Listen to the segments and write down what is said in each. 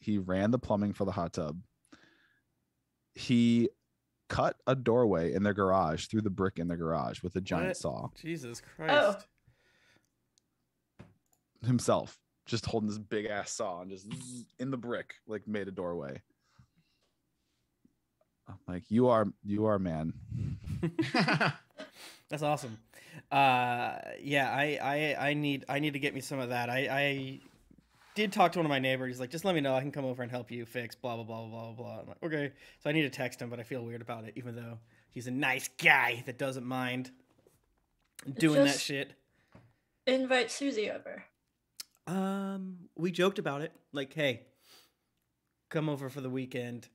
He ran the plumbing for the hot tub. He cut a doorway in their garage through the brick in their garage with a giant saw. Jesus Christ. Oh. Himself, just holding this big ass saw and just in the brick, like made a doorway. I'm like, you are man. That's awesome. Yeah, I need to get me some of that. I did talk to one of my neighbors. He's like, just let me know. I can come over and help you fix blah, blah, blah, blah, blah. I'm like, okay. So I need to text him, but I feel weird about it, even though he's a nice guy that doesn't mind doing that shit. Invite Susie over. We joked about it. Like, hey, come over for the weekend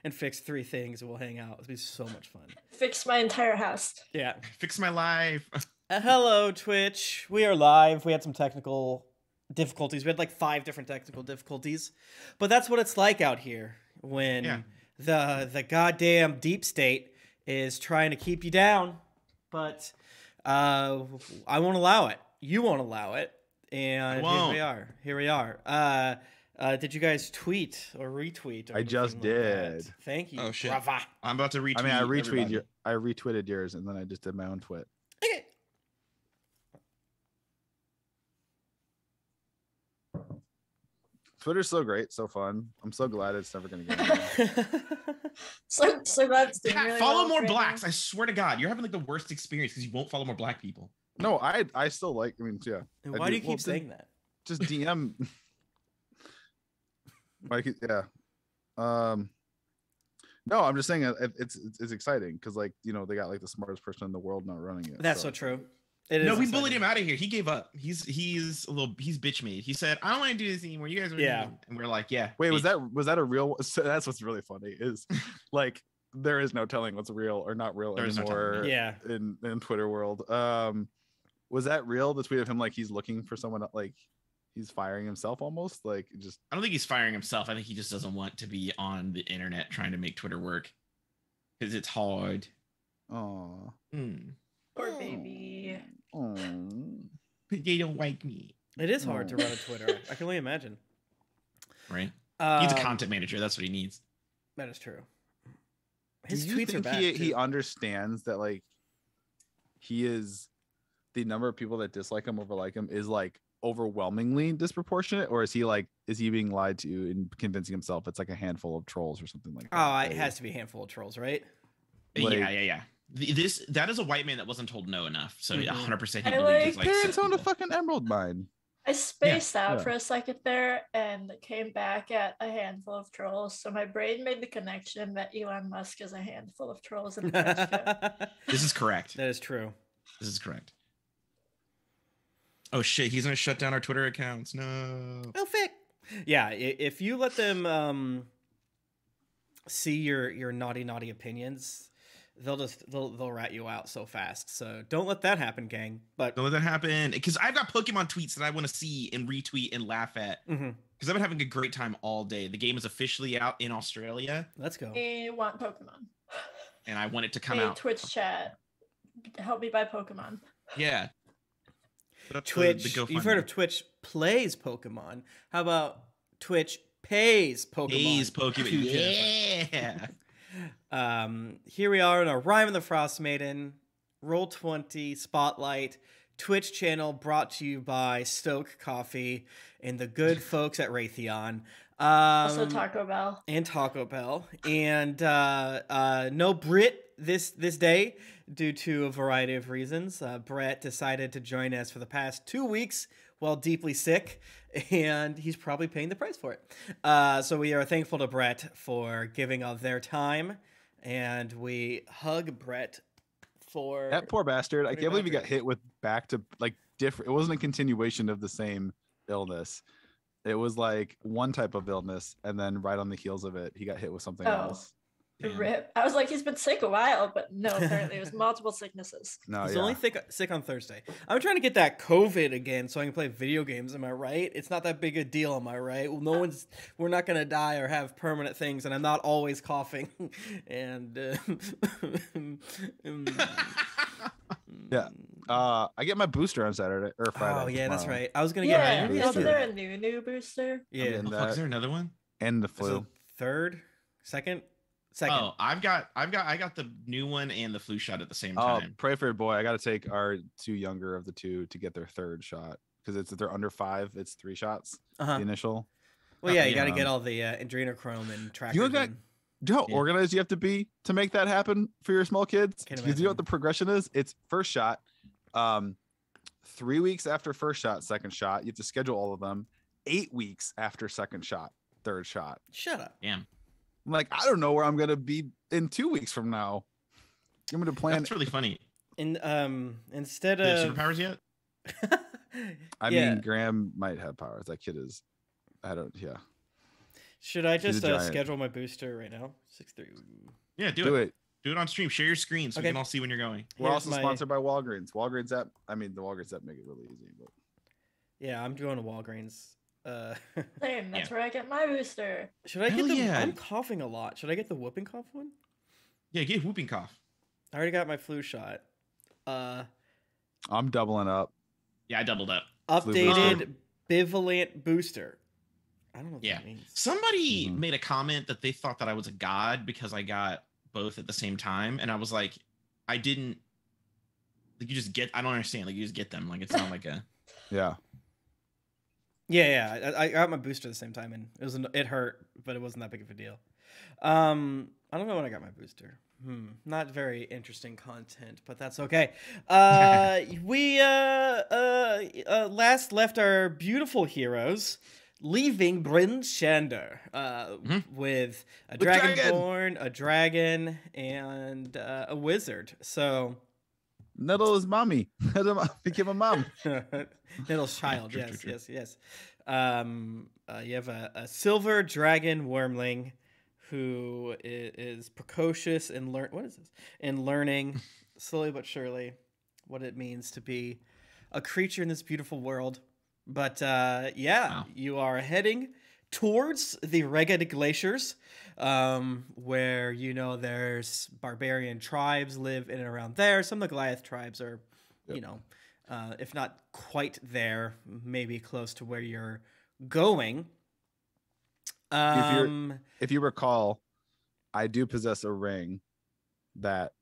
and fix 3 things and we'll hang out. It'll be so much fun. Fix my entire house. Yeah. Fix my life. Hello, Twitch. We are live. We had some technical difficulties. We had like 5 different technical difficulties. But that's what it's like out here when the goddamn deep state is trying to keep you down. But I won't allow it. You won't allow it. And here we are. Did you guys tweet or retweet? Or I just did. Thank you. Oh shit! Brava. I'm about to retweet. I mean, I retweeted yours, and then I just did my own tweet. Okay. Twitter's so great, so fun. I'm so glad it's never going to get anymore. so glad it's doing Pat, really follow well more right blacks. now. I swear to God, you're having like the worst experience because you won't follow more black people. No, I still like. I mean, yeah. And why do you keep saying that? Just DM. Like, yeah. No, I'm just saying it's exciting because, like, you know, they got like the smartest person in the world not running it. That's so true. No, we exciting. Bullied him out of here. He gave up. He's bitch made. He said, "I don't want to do this anymore. You guys are and we're like, yeah. Wait, bitch. was that a real? So that's what's really funny is, like, there is no telling what's real or not real anymore. In Twitter world. Was that real? The tweet of him like he's looking for someone, like he's firing himself almost, like just. I don't think he's firing himself. I think he just doesn't want to be on the internet trying to make Twitter work because it's hard. Oh. Poor baby. They don't like me. It is hard to run a Twitter. I can only imagine. Right. He needs a content manager. That's what he needs. That is true. His Do you tweets think are bad. he understands that, like, he is the number of people that dislike him over like him is like overwhelmingly disproportionate, or is he being lied to and convincing himself it's like a handful of trolls or something like that? Oh, it has to be a handful of trolls, right? Like, yeah. That is a white man that wasn't told no enough. So 100% he believes it's on a fucking emerald mine. I spaced out for a second there and came back at a handful of trolls. So my brain made the connection that Elon Musk is a handful of trolls in the This is correct. That is true. This is correct. Oh shit, he's gonna shut down our Twitter accounts. No. Oh, fick. Yeah, if you let them see your naughty opinions, they'll rat you out so fast. So don't let that happen, gang. But don't let that happen, because I've got Pokemon tweets that I want to see and retweet and laugh at. Because I've been having a great time all day. The game is officially out in Australia. Let's go. I want Pokemon. And I want it to come out. Twitch chat, help me buy Pokemon. Yeah. Twitch. You've heard of Twitch plays Pokemon. How about Twitch pays Pokemon? Pays Pokemon. Yeah. Here we are in our Rime and the Frostmaiden Roll20 Spotlight Twitch channel, brought to you by Stoke Coffee and the good folks at Raytheon. Also Taco Bell. And Taco Bell. And no Brit this day due to a variety of reasons. Brett decided to join us for the past 2 weeks while deeply sick, and he's probably paying the price for it. So we are thankful to Brett for giving of their time, and we hug Brett for that poor bastard. I can't believe he got hit with back to like different. It wasn't a continuation of the same illness. It was like one type of illness, and then right on the heels of it, he got hit with something else. Rip. I was like, he's been sick a while, but no, apparently it was multiple sicknesses. No, he's only sick on Thursday. I'm trying to get that COVID again so I can play video games. Am I right? It's not that big a deal. Am I right? Well, we're not gonna die or have permanent things, and I'm not always coughing. And yeah. I get my booster on Saturday or Friday. Oh yeah, tomorrow. that's right. I was gonna get my isn't there a new booster? Yeah. Is there another one? And the flu. Third, second. Oh, I got the new one and the flu shot at the same time. Pray for your boy. I got to take our 2 younger of the 2 to get their 3rd shot because if they're under 5, it's 3 shots. The initial. Well, yeah, you got to get all the adrenochrome and trackers. Do you know how organized you have to be to make that happen for your small kids? Because you know what the progression is? It's first shot, 3 weeks after first shot, second shot. You have to schedule all of them. 8 weeks after second shot, third shot. Shut up. Damn. I'm like, I don't know where I'm gonna be in 2 weeks from now. I'm gonna plan. That's really funny. Instead of superpowers yet? I mean, Graham might have powers. That kid is. I don't. Yeah. Should I just schedule my booster right now? 6-3. Yeah, do it. Do it on stream. Share your screen so we can all see when you're going. We're also sponsored by Walgreens. Walgreens app. I mean, the Walgreens app make it really easy. But yeah, I'm going to Walgreens. Same. That's where I get my booster. Should I get the? I'm coughing a lot. Should I get the whooping cough one? Yeah, get whooping cough. I already got my flu shot. I'm doubling up. Yeah, I doubled up. Updated bivalent booster. I don't know what that means. Somebody made a comment that they thought that I was a god because I got both at the same time, and I was like, I didn't. Like, you just get. I don't understand. Like, you just get them. Like, it's not like a. Yeah. Yeah. I got my booster at the same time, and it hurt, but it wasn't that big of a deal. I don't know when I got my booster. Not very interesting content, but that's okay. We last left our beautiful heroes leaving Bryn Shander with a dragonborn, a dragon, and a wizard. So Nettle is mommy. Nettle became a mom. Nettle's child. Yes. You have a silver dragon wormling who is precocious and learning slowly but surely what it means to be a creature in this beautiful world. But you are heading towards the Reged Glaciers, where there's barbarian tribes live in and around there. Some of the Goliath tribes are, if not quite there, maybe close to where you're going. If you recall, I do possess a ring that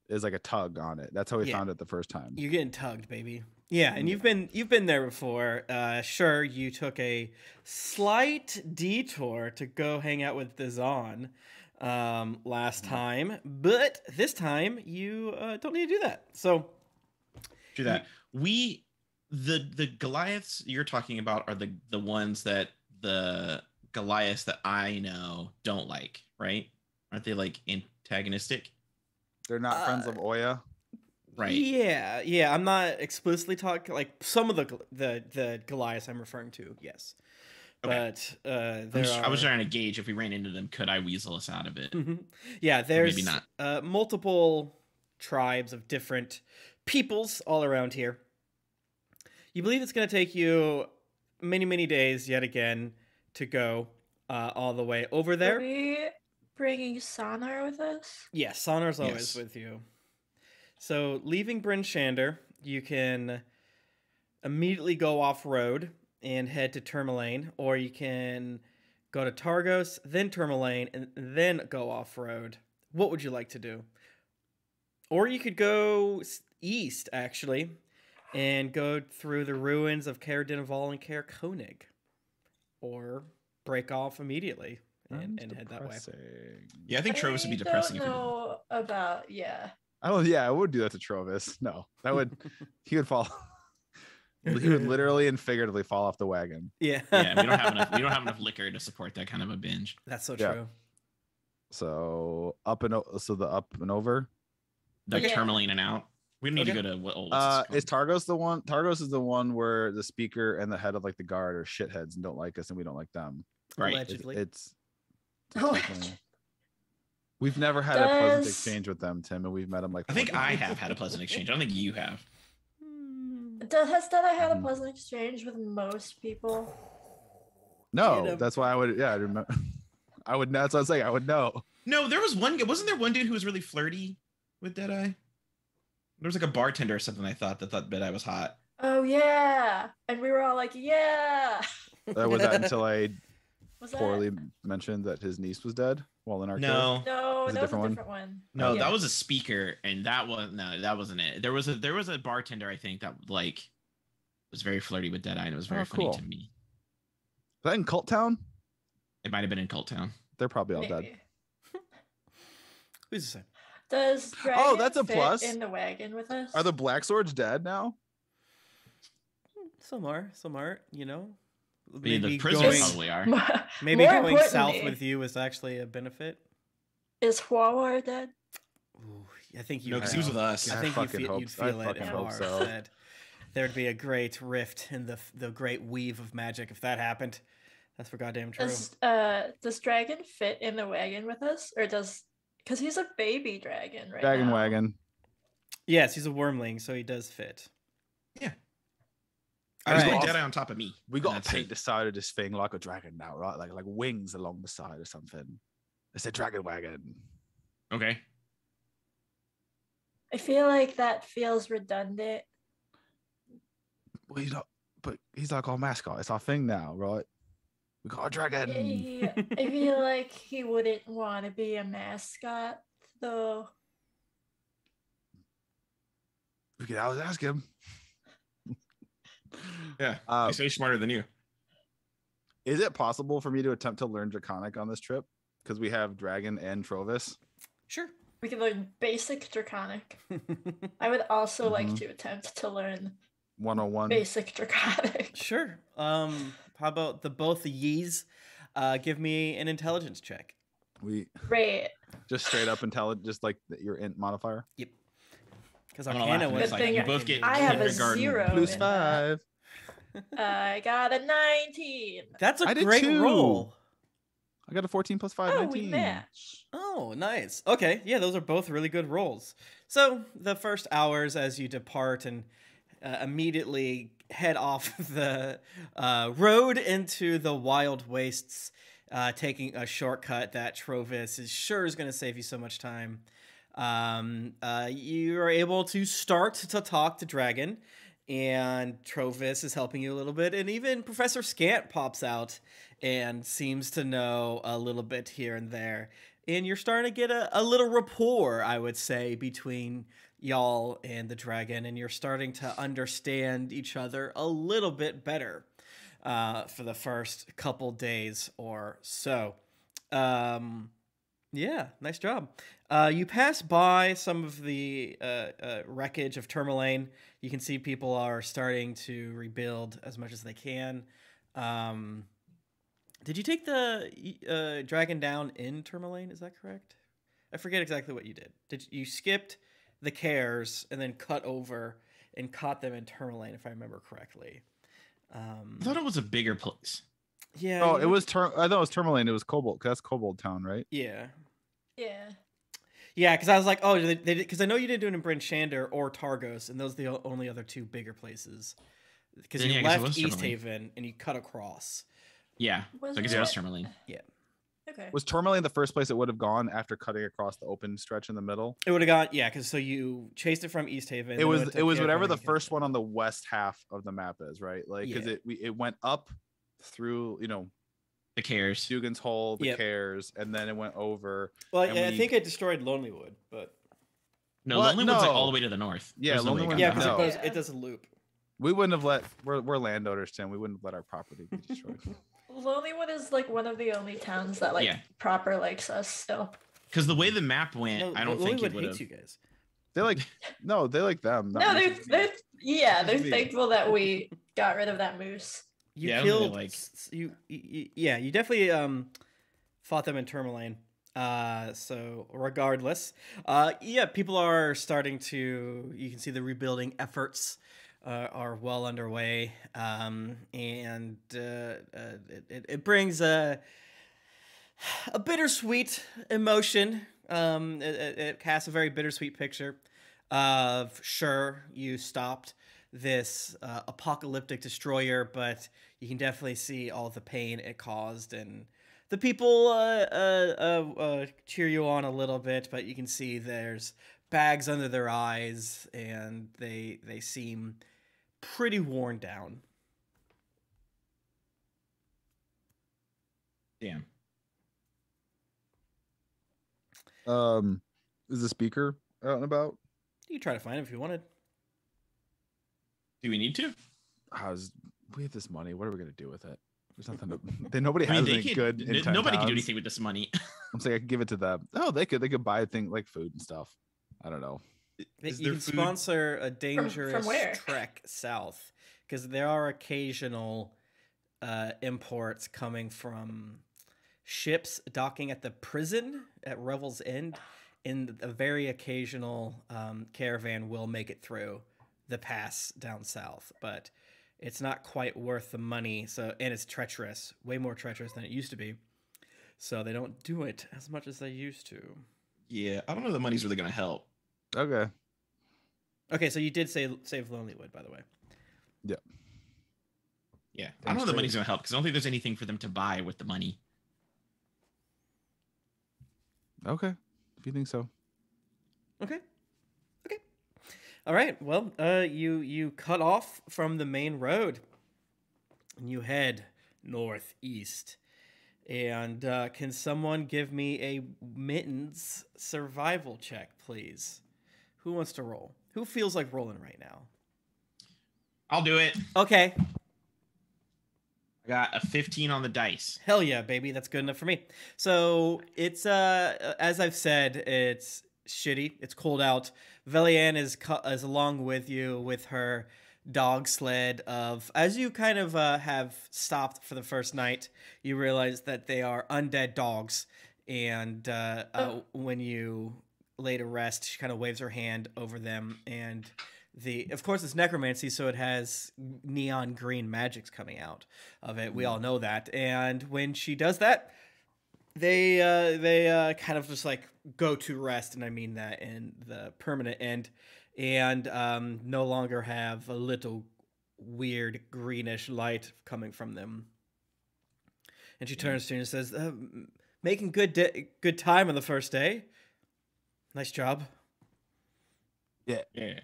is like a tug on it. That's how we found it the first time. You're getting tugged, baby. Yeah, and you've been there before. Sure, you took a slight detour to go hang out with Dazan last time, but this time you don't need to do that. So do that. The Goliaths you're talking about are the ones that the Goliaths that I know don't like, right? Aren't they like antagonistic? They're not friends of Oya. Right. Yeah. I'm not explicitly talking like some of the Goliaths I'm referring to. Yes, okay. But I was trying to gauge if we ran into them, could I weasel us out of it? Yeah, there's maybe not. Multiple tribes of different peoples all around here. You believe it's going to take you many days yet again to go all the way over there. Are we bringing Sonar with us? Yes, Sonar's always with you. So leaving Bryn Shander, you can immediately go off-road and head to Tourmaline, or you can go to Targos, then Tourmaline, and then go off-road. What would you like to do? Or you could go east, actually, and go through the ruins of Caer Dineval and Caer Koenig. Or break off immediately and head that way. Yeah, I think Trovis would be depressing. I don't know about, I would do that to Trovis. No, that would, he would fall. He would literally and figuratively fall off the wagon. Yeah. We don't have enough liquor to support that kind of a binge. That's so true. So the up and over. Like Tourmaline and out. We need to go to what old is Targos the one? Targos is the one where the speaker and the head of like the guard are shitheads and don't like us and we don't like them. Right. Allegedly. It's we've never had a pleasant exchange with them, Tim, and we've met them like I think I have had a pleasant exchange. I don't think you have. Has Dada had a pleasant exchange with most people? No, that's why I would. Yeah, I remember. I would. That's what I was saying. I would know. No, there was one. Wasn't there one dude who was really flirty with Deadeye? There was like a bartender or something. I thought Deadeye was hot. Oh yeah, and we were all like, yeah. That was that until I Was poorly mentioned that his niece was dead while in our No, that was a different one. No, that was a speaker, and that wasn't it. There was a bartender, I think, that like was very flirty with Deadeye, and it was very funny to me. Was that in Cult Town? It might have been in Cult Town. They're probably all dead. Who's this? Does Dragon that's a fit plus. in the wagon with us? Are the Black Swords dead now? Some are, you know. Maybe the prisoners probably are. Maybe going south with you is actually a benefit. Is Huawar dead? Ooh, I think you. No, because he was with us. I think you'd feel it. That there'd be a great rift in the great weave of magic if that happened. That's for goddamn true. Does Dragon fit in the wagon with us, or because he's a baby dragon right Dragon now? wagon. Yes, he's a wormling, so he does fit. Yeah. All right. Deadeye on top of me. We got to paint the side of this thing like a dragon now, right? Like wings along the side or something. It's a dragon wagon. Okay. I feel like that feels redundant. Well, he's like our mascot. It's our thing now, right? We got a dragon. I feel like he wouldn't want to be a mascot, though. We could always ask him. Yeah, he's way smarter than you. Is it possible for me to attempt to learn Draconic on this trip? Because we have Dragon and Trovis. Sure. We can learn basic Draconic. I would also like to attempt to learn 101 basic Draconic. Sure. How about the both of yees? Give me an intelligence check. Great. Just straight up intelligence, just like your int modifier. Yep. Because Arcana was like you both get. I have a 0 plus 5. I got a 19. That's a great roll. I got a 14 plus 5. Oh, 19. we match. Oh, nice. Okay, yeah, those are both really good rolls. So the first hours as you depart and immediately head off the road into the wild wastes, taking a shortcut that Trovis is sure is going to save you so much time. You are able to start to talk to Dragon, and Trovis is helping you a little bit, and even Professor Scant pops out and seems to know a little bit here and there. And you're starting to get a little rapport, I would say, between y'all and the dragon, and you're starting to understand each other a little bit better for the first couple days or so. Yeah, nice job. You pass by some of the wreckage of Tourmaline. You can see people are starting to rebuild as much as they can. Did you take the dragon down in Tourmaline? Is that correct? I forget exactly what you did. You skipped the cares and then cut over and caught them in Tourmaline, if I remember correctly? I thought it was a bigger place. Yeah. Oh, it was. I thought it was Tourmaline. It was Cobalt. Cause that's Cobalt Town, right? Yeah. Yeah. Yeah, because I was like, oh, because I know you didn't do it in Bryn Shander or Targos, and those are the only other two bigger places. Because you left East Haven and you cut across. Yeah, so I guess it was Tourmaline. Yeah. Okay. Was Tourmaline the first place it would have gone after cutting across the open stretch in the middle? It would have gone, yeah, because so you chased it from East Haven. It was whatever the first one on the west half of the map is, right? Like, because it went up through, the cares, Dugan's Hole, the cares, and then it went over. Well, I think it destroyed Lonelywood, but no, Lonelywood's like all the way to the north. Yeah, Lonelywood. Yeah, because it does a loop. We wouldn't have let. We're landowners, Tim. We wouldn't have let our property be destroyed. Lonelywood is like one of the only towns that proper likes us still. Because the way the map went, I don't think it would have. You guys. They like they like them. No, they're thankful that we got rid of that moose. You killed you definitely fought them in Tourmaline. So regardless, people are starting to. You can see the rebuilding efforts are well underway, and it brings a bittersweet emotion. It casts a very bittersweet picture of sure you stopped this apocalyptic destroyer, but you can definitely see all the pain it caused, and the people cheer you on a little bit, but you can see there's bags under their eyes, and they seem pretty worn down. Damn. Is the speaker out and about? You try to find him if you wanted. Do we need to? We have this money. What are we gonna do with it? There's nothing. Nobody has any good. Nobody can do anything with this money. I'm saying I can give it to them. Oh, they could buy things like food and stuff. I don't know. You can sponsor a dangerous trek south, because there are occasional imports coming from ships docking at the prison at Revel's End, and a very occasional caravan will make it through the pass down south, but it's not quite worth the money. So, and it's treacherous, way more treacherous than it used to be. So they don't do it as much as they used to. Yeah, I don't know if the money's really going to help. Okay. Okay, so you did save Lonelywood, by the way. Yeah. Yeah, I don't know if the money's going to help, because I don't think there's anything for them to buy with the money. Okay, if you think so. Okay. All right. Well, you cut off from the main road, and you head northeast. And can someone give me a Mittens survival check, please? Who wants to roll? Who feels like rolling right now? I'll do it. Okay. I got a 15 on the dice. Hell yeah, baby. That's good enough for me. So it's, as I've said, it's shitty. It's cold out. Velian is along with you with her dog sled of, as you kind of have stopped for the first night, you realize that they are undead dogs. And when you lay to rest, she kind of waves her hand over them. And of course, it's necromancy, so it has neon green magics coming out of it. We all know that. And when she does that, they kind of just like go to rest, and I mean that in the permanent end, and no longer have a little weird greenish light coming from them. And she turns to you and says, "Making good time on the first day. Nice job." Yeah.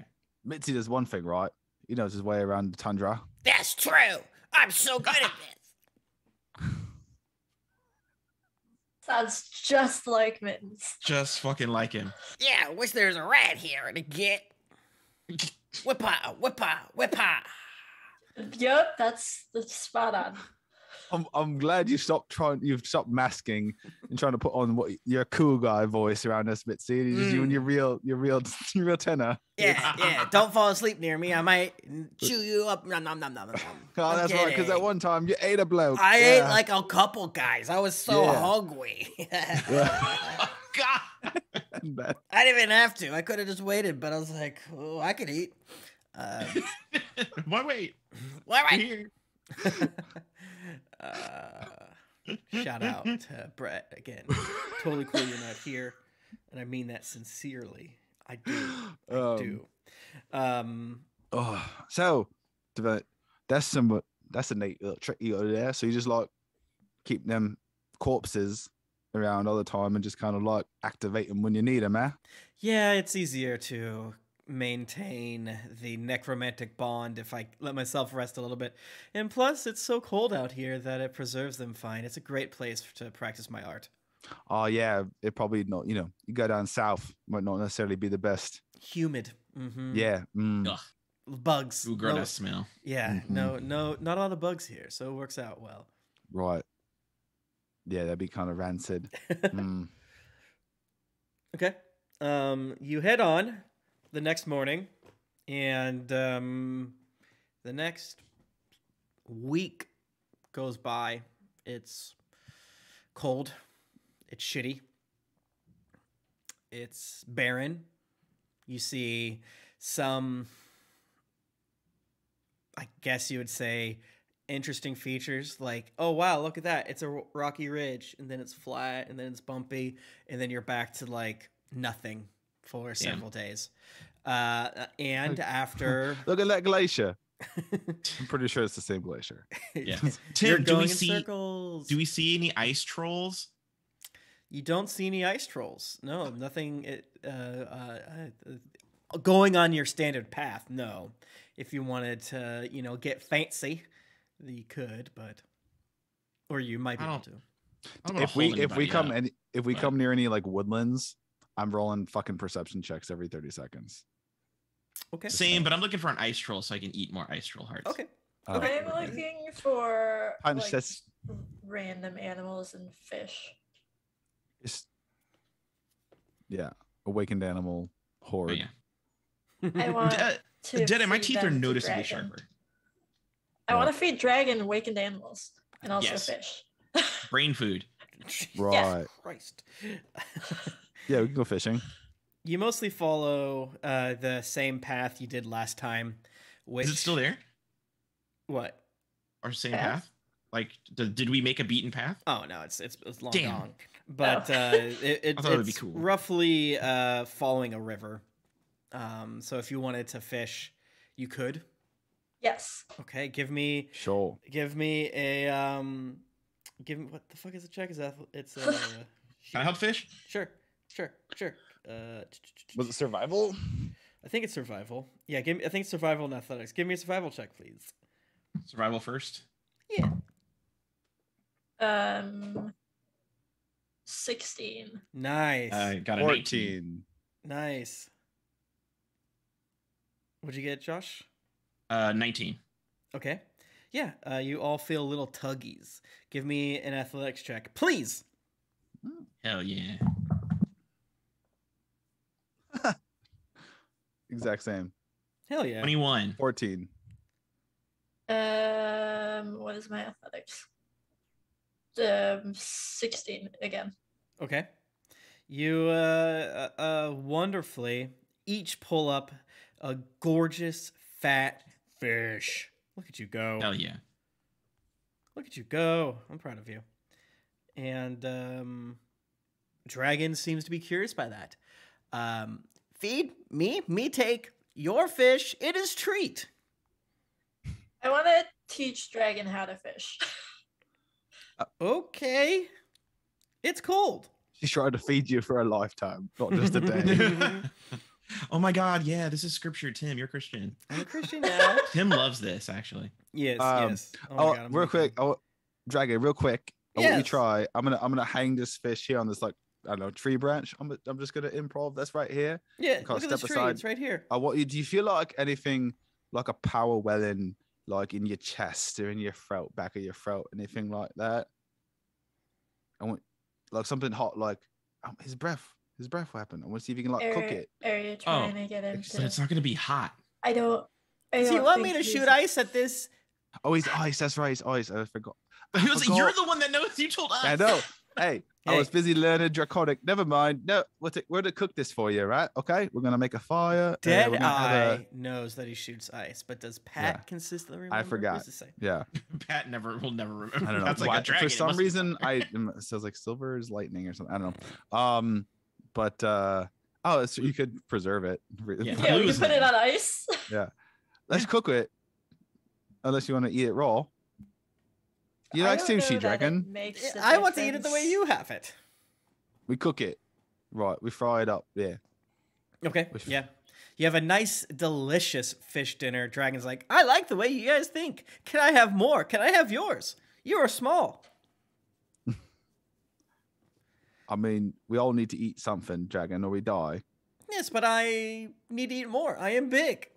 Mitzi does one thing right. He knows his way around the tundra. That's true. I'm so good at this. Sounds just like Mittens. Just fucking like him. Yeah, wish there was a rat here to get. Whippa, whippa, whippa. Yep, that's spot on. I'm glad you've stopped masking and trying to put on your cool guy voice around us, Mitzi. Just you and your real tenor. Yeah. Don't fall asleep near me. I might chew you up. Nom, nom, nom, nom, nom. Oh, that's right. Because at one time you ate a bloke. I ate like a couple guys. I was so hungry. God. I didn't even have to. I could have just waited, but I was like, oh, I could eat. Why wait? Why wait? Here. Shout out to Brett again. Totally cool you're not here, and I mean that sincerely. I do. So that's a neat little trick you got there. So you just like keep them corpses around all the time and just kind of like activate them when you need them, eh? Yeah, it's easier to maintain the necromantic bond if I let myself rest a little bit. And plus, it's so cold out here that it preserves them fine. It's a great place to practice my art. Oh, yeah. It probably not, you go down south, might not necessarily be the best. Humid. Mm-hmm. Yeah. Bugs. Ooh, girl, that smell. Yeah. Mm-hmm. No, not a lot of bugs here, so it works out well. Right. Yeah, that'd be kind of rancid. Okay. You head on the next morning, and the next week goes by. It's cold. It's shitty. It's barren. You see some, I guess you would say, interesting features like, oh wow, look at that, it's a rocky ridge, and then it's flat, and then it's bumpy, and then you're back to like nothing for several days. And after look at that glacier. I'm pretty sure it's the same glacier. Yeah. Tim, do we see any ice trolls? You don't see any ice trolls. No, nothing. Going on your standard path. No, if you wanted to, get fancy, you could, or you might be able to. If we come near any like woodlands, I'm rolling fucking perception checks every 30 seconds. Okay. Same, but I'm looking for an ice troll so I can eat more ice troll hearts. Okay. I'm looking for like says, random animals and fish. Yeah, awakened animal horde. Oh, yeah. I want to. Dead, my teeth are feed them to noticeably dragon. sharper. I want to feed dragon awakened animals and also fish. Brain food. Right. Yeah. Christ. Yeah, we can go fishing. You mostly follow the same path you did last time. Which... Is it still there? What? Our same path? Like, did we make a beaten path? Oh no, it's long Damn. gone. But I thought it would be it's cool. roughly following a river. So if you wanted to fish, you could. Yes. Okay, give me a what the fuck is a check? Is that it's Can I help fish? Sure. Was it survival? I think it's survival. Yeah, I think it's survival and athletics. Give me a survival check, please. Survival first. Yeah. 16. Nice. I got a 14. Nice. What'd you get, Josh? 19. Okay. Yeah, you all feel little tuggies. Give me an athletics check, please. Hell yeah. Exact same. Hell yeah. 21. 14. What is my athletics? 16 again. Okay. You wonderfully each pull up a gorgeous fat fish. Look at you go. Hell yeah. Look at you go. I'm proud of you. And Dragon seems to be curious by that. Feed me take your fish. It is treat. I want to teach Dragon how to fish. Okay. It's cold. She's trying to feed you for a lifetime, not just a day. Oh my God, yeah, this is scripture, Tim. You're Christian. I'm a Christian now. Tim loves this, actually. Yes, yes. Oh, God, real quick. Dragon, real quick. I want you to try. I'm gonna hang this fish here on this, like, I don't know, tree branch. I'm just gonna improv this right here. Yeah, look at this tree. It's right here. I want you. Do you feel like anything, like a power welling, like in your chest or in your throat, back of your throat, anything like that? I want, like, something hot, like his breath weapon. I want to see if you can like cook it. Are you trying to get into? But it's not gonna be hot. I don't. Do you want me to shoot ice at this? Oh, he's ice. That's right. He's ice. I forgot. You're the one that knows. You told us. I know. Hey, I was busy learning Draconic. Never mind. No, we're to cook this for you, right? Okay, we're gonna make a fire. Deadeye knows that he shoots ice, but does Pat consistently remember? I forgot. Yeah. Pat will never remember. I don't know. That's like a dragon. For some reason, it sounds like silver is lightning or something. I don't know. But so you could preserve it. Yeah, we can put it on ice. Yeah. Let's cook it. Unless you want to eat it raw. You like sushi, Dragon? I want to eat it the way you have it. We cook it. Right. We fry it up. Yeah. Okay. Yeah. You have a nice, delicious fish dinner. Dragon's like, I like the way you guys think. Can I have more? Can I have yours? You are small. I mean, we all need to eat something, Dragon, or we die. Yes, but I need to eat more. I am big.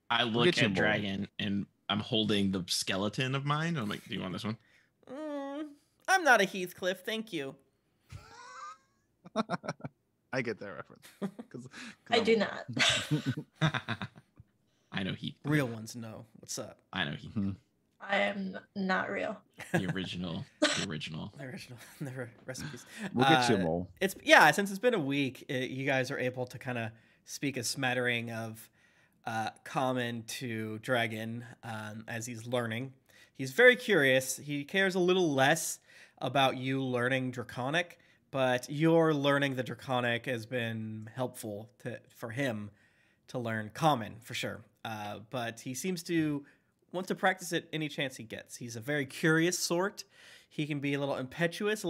I look at Dragon and I'm holding the skeleton of mine. I'm like, do you want this one? I'm not a Heathcliff, thank you. I get that reference. Cause I do not. I know Heath. Real ones know. What's up? I know Heath. I am not real. The original. The original. Never recipes. We'll get you more. Since it's been a week, you guys are able to kind of speak a smattering of common to Dragon as he's learning. He's very curious. He cares a little less about you learning Draconic, but your learning the Draconic has been helpful for him to learn Common for sure. But he seems to want to practice it any chance he gets. He's a very curious sort. He can be a little impetuous,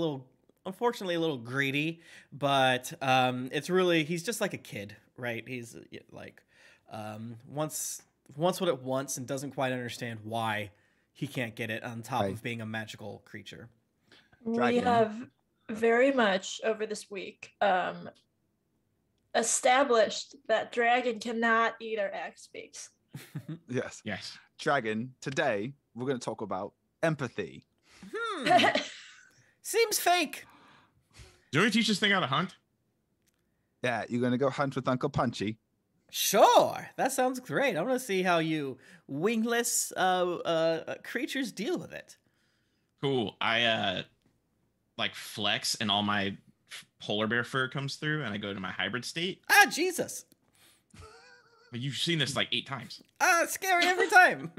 unfortunately a little greedy, but he's just like a kid, right? He's like wants what it wants and doesn't quite understand why he can't get it on top of being a magical creature. We have very much over this week established that dragon cannot eat our axe beaks. Yes. Dragon, today we're going to talk about empathy. Seems fake. Do you teach this thing how to hunt? Yeah, you're going to go hunt with Uncle Punchy. Sure, that sounds great. I want to see how you wingless creatures deal with it. Cool. I like flex and all my polar bear fur comes through and I go to my hybrid state. Ah, Jesus. You've seen this like 8 times. Ah, it's scary every time.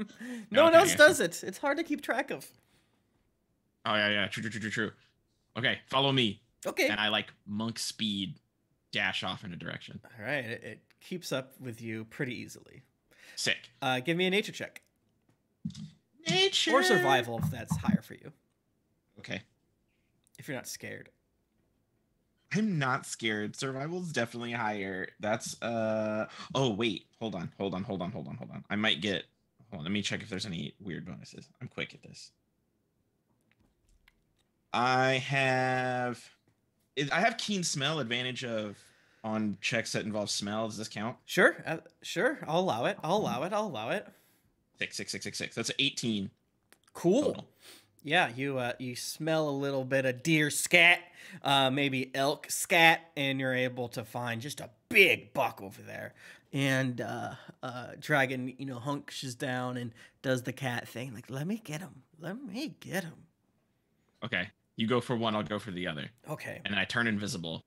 No one else does it. It's hard to keep track of. Oh, yeah. True. Okay, follow me. Okay. And I like monk speed dash off in a direction. All right, it keeps up with you pretty easily. Sick. Give me a nature check. Nature. Or survival if that's higher for you. Okay. If you're not scared. I'm not scared. Survival's definitely higher. That's oh wait. Hold on. I might get let me check if there's any weird bonuses. I'm quick at this. I have keen smell, advantage of on checks that involve smell. Does this count? Sure. I'll allow it. 6. That's 18. Cool. Total. Yeah, you smell a little bit of deer scat, maybe elk scat, and you're able to find just a big buck over there. And Dragon, hunches down and does the cat thing, like, let me get him. Okay, you go for one, I'll go for the other. Okay. And I turn invisible.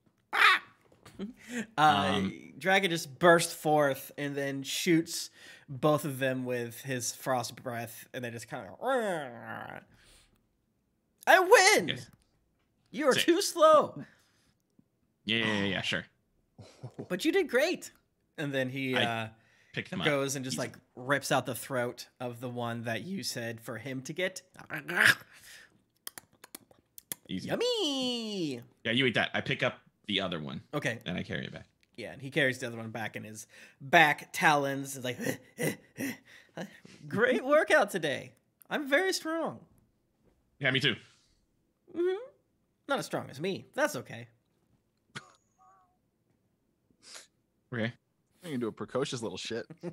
Dragon just bursts forth and then shoots both of them with his frost breath, and they just kind of. I win. Yes. You are too slow. Yeah, sure. But you did great. And then he pick them goes up. and just like rips out the throat of the one that you said for him to get. Easy. Yummy. Yeah, you eat that. I pick up the other one. Okay. And I carry it back. Yeah, and he carries the other one back in his back talons. It's like, great workout today. I'm very strong. Yeah, me too. Mm-hmm. Not as strong as me. That's okay. Okay. You can do a precocious little shit. I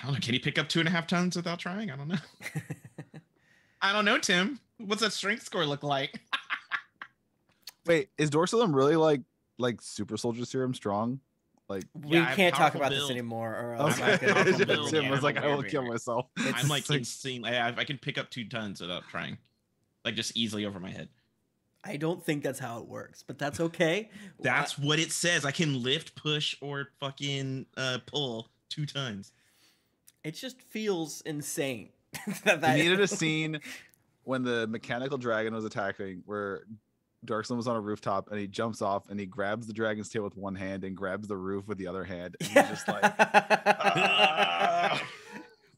don't know. Can he pick up 2.5 tons without trying? I don't know. I don't know, Tim. What's that strength score look like? Wait, is Dorsalum really like super soldier serum strong? Like we can't talk about this anymore, or else Tim was like, I will kill myself. I'm like insane. I can pick up 2 tons without trying, like just easily over my head. I don't think that's how it works, but that's okay. That's what it says. I can lift, push, or fucking pull 2 tons. It just feels insane. You needed a scene when the mechanical dragon was attacking where Darkson was on a rooftop and he jumps off and he grabs the dragon's tail with one hand and grabs the roof with the other hand. And he's just like,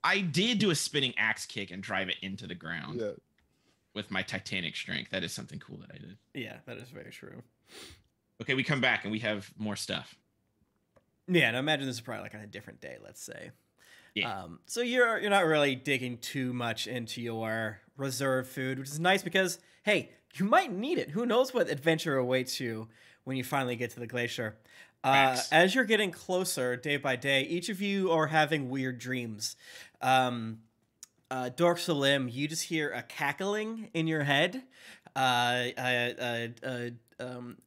I did do a spinning axe kick and drive it into the ground with my titanic strength. That is something cool that I did. Yeah, that is very true. Okay, we come back and we have more stuff. Yeah, and I imagine this is probably like on a different day, let's say. Yeah. So you're not really digging too much into your reserve food, which is nice because, hey, you might need it. Who knows what adventure awaits you when you finally get to the glacier. As you're getting closer day by day, each of you are having weird dreams. Dork Salim, you just hear a cackling in your head.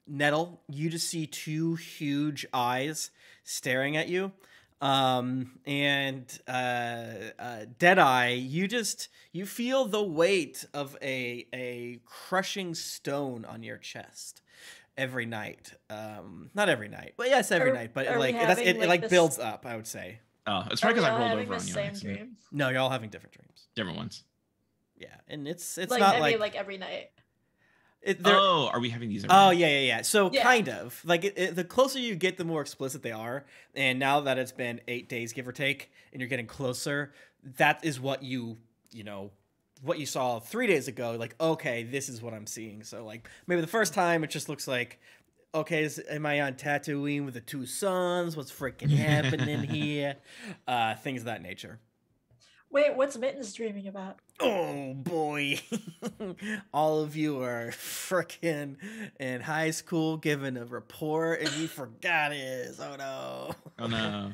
Nettle, you just see 2 huge eyes staring at you. And Deadeye, you feel the weight of a crushing stone on your chest every night. Not every night, but yes, every night. But it builds up, I would say. Oh, it's probably because I rolled over on you. Dream? No, you're all having different dreams. Different ones. Yeah, and it's like, not like every night. Are we having these? Oh, yeah. So kind of like the closer you get, the more explicit they are. And now that it's been 8 days, give or take, and you're getting closer, that is what what you saw 3 days ago. Like, okay, this is what I'm seeing. So like maybe the first time it just looks like, okay, am I on Tatooine with the 2 suns? What's freaking happening here? Things of that nature. Wait, what's Mittens dreaming about? Oh boy. All of you are frickin' in high school giving a report and you forgot it. Oh no. Oh no.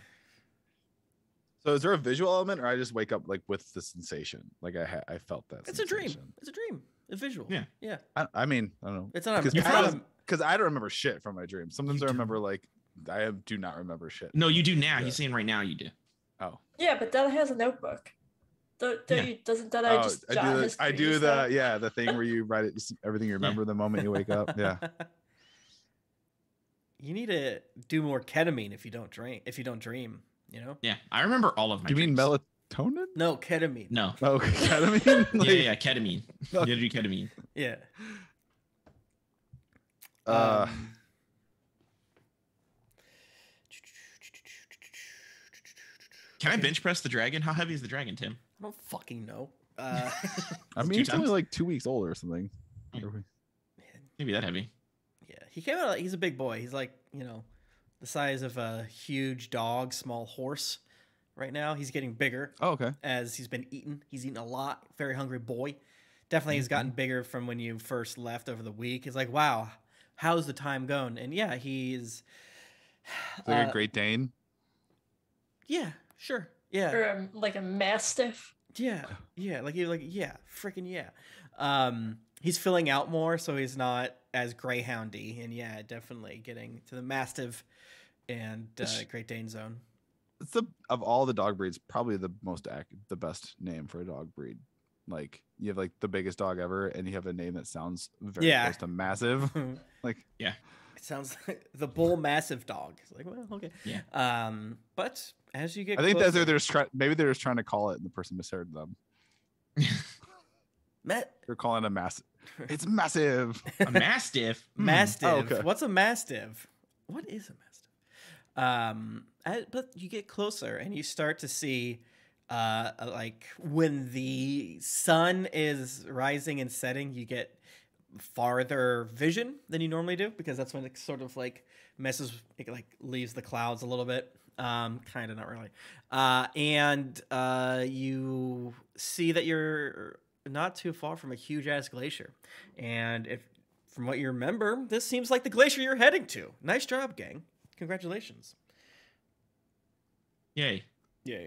So is there a visual element, or I just wake up like with the sensation? Like I felt that. It's sensation. a dream. It's a dream. A visual. Yeah. Yeah. I mean, I don't know. It's not because I don't remember shit from my dreams. Sometimes I remember like I do not remember shit. No, you do now. He's saying right now you do. Oh. Yeah, but Della has a notebook. Doesn't Della just jot his I do the thing where you write it, everything you remember the moment you wake up. Yeah. You need to do more ketamine if you don't dream, you know? Yeah, I remember all of my dreams. You mean melatonin? No, ketamine. No. Oh, ketamine? Yeah, ketamine. You gotta do ketamine. Yeah. Can I bench press the dragon? How heavy is the dragon, Tim? I don't fucking know. I mean, it's only like 2 weeks old or something. Maybe that heavy. Yeah, he came out. He's a big boy. He's like, you know, the size of a huge dog, small horse. Right now, he's getting bigger. Oh, okay. As he's been eating. He's eaten a lot. Very hungry boy. Definitely has gotten bigger from when you first left over the week. It's like, wow, how's the time going? And yeah, he's like a Great Dane. Yeah, sure. Yeah. Or like a Mastiff. Yeah. Yeah. Freaking yeah. He's filling out more, so he's not as greyhoundy. And yeah, definitely getting to the Mastiff and Great Dane zone. It's of all the dog breeds, probably the best name for a dog breed. Like you have like the biggest dog ever, and you have a name that sounds very close to massive. Like yeah, it sounds like the bull massive dog. It's like, well, okay. Yeah. But as you get, I think maybe they're just trying to call it, and the person misheard them. They're calling it a massive. It's massive. A mastiff. Mastiff. Oh, okay. What's a mastiff? What is a mastiff? But you get closer and you start to see, like when the sun is rising and setting, you get farther vision than you normally do, because that's when it sort of like it like leaves the clouds a little bit. Kind of, not really. And you see that you're not too far from a huge ass glacier. And from what you remember, this seems like the glacier you're heading to. Nice job, gang. Congratulations. Yay.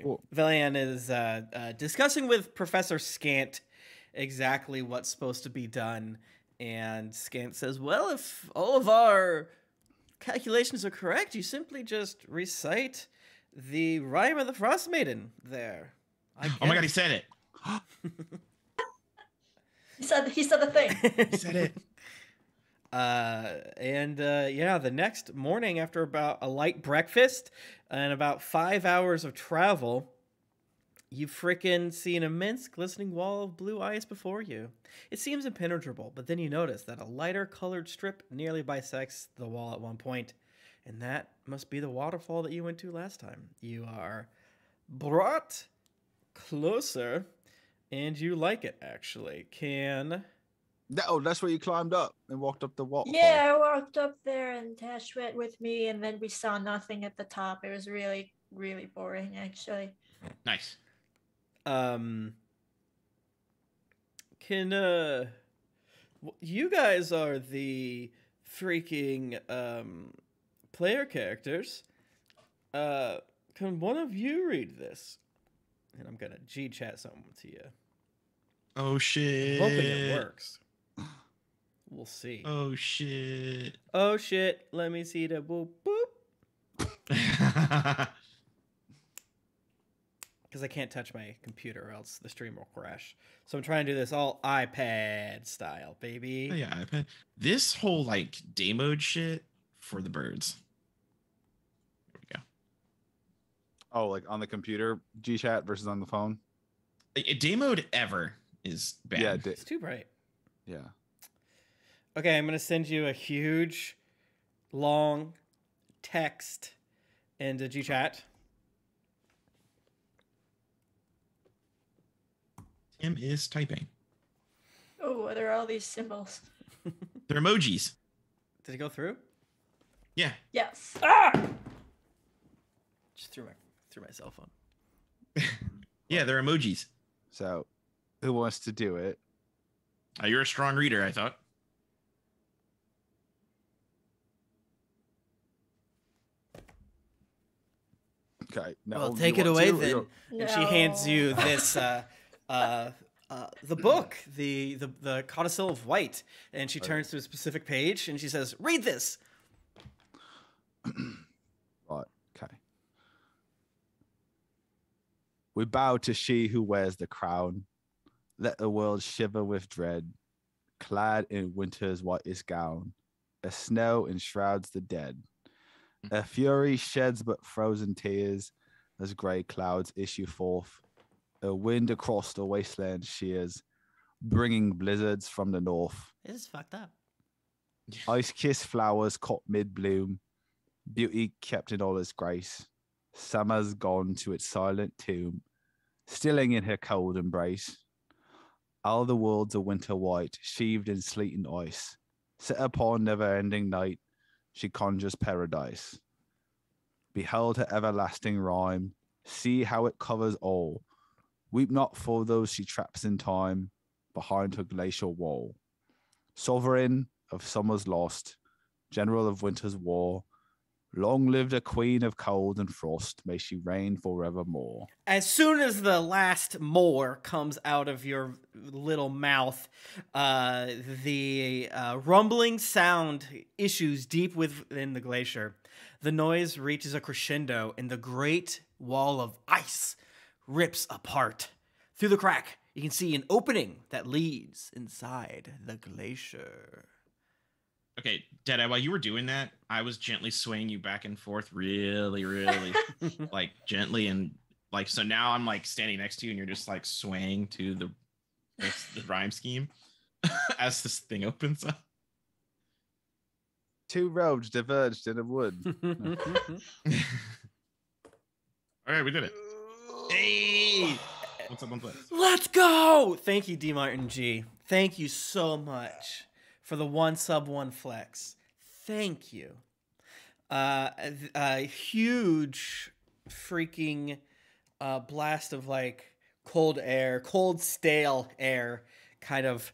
Cool. Valian is discussing with Professor Scant exactly what's supposed to be done. And Scant says, well, if all of our calculations are correct, you simply just recite the Rime of the Frostmaiden there. Oh my god, he said it. He said the thing. He said it. The next morning, after about a light breakfast and about 5 hours of travel, you frickin' see an immense glistening wall of blue ice before you. It seems impenetrable, but then you notice that a lighter colored strip nearly bisects the wall at one point, and that must be the waterfall that you went to last time. You are brought closer, and you like it, actually. That's where you climbed up and walked up the wall. Yeah, I walked up there and Tash went with me, and then we saw nothing at the top. It was really, really boring, actually. Nice. You guys are the freaking player characters. Can one of you read this? And I'm gonna G-chat something to you. Oh shit. I'm hoping it works. We'll see. Oh shit. Oh shit. Let me see the boop boop. Because I can't touch my computer or else the stream will crash. So I'm trying to do this all iPad style, baby. Oh, yeah, iPad. This whole like day mode shit for the birds. There we go. Oh, like on the computer, G-chat versus on the phone? Day mode ever is bad. Yeah, it's too bright. Yeah. Okay, I'm going to send you a huge, long text into G-chat. Tim is typing. Oh, what are all these symbols? They're emojis. Did it go through? Yeah. Yes. Just through my cell phone. Yeah, they're emojis. So, who wants to do it? You're a strong reader, I thought. Okay. No, well, take it away then. No. And she hands you this the book, the Codicil of White, and she turns to a specific page and she says, "Read this." Right. Okay. We bow to she who wears the crown. Let the world shiver with dread, clad in winter's whitest gown. A snow enshrouds the dead. A fury sheds but frozen tears as grey clouds issue forth. A wind across the wasteland shears, bringing blizzards from the north. This is fucked up. Ice-kissed flowers caught mid-bloom, beauty kept in all its grace. Summer's gone to its silent tomb, stilling in her cold embrace. All the world's a winter white, sheathed in sleet and ice. Set upon never-ending night, she conjures paradise. Behold her everlasting rhyme, see how it covers all. Weep not for those she traps in time, behind her glacial wall. Sovereign of summer's lost, general of winter's war, long live the queen of cold and frost, may she reign forevermore. As soon as the last "more" comes out of your little mouth, the rumbling sound issues deep within the glacier. The noise reaches a crescendo, and the great wall of ice rips apart. Through the crack, you can see an opening that leads inside the glacier. Okay, Deadeye, while you were doing that, I was gently swaying you back and forth really, like gently. And like, so now I'm like standing next to you and you're just like swaying to the rhyme scheme as this thing opens up. Two roads diverged in a wood. All right, we did it. Hey! What's up, one play? Let's go! Thank you, D. Martin G. Thank you so much for the 1 sub 1 flex. Thank you. A huge freaking blast of like cold air, cold stale air kind of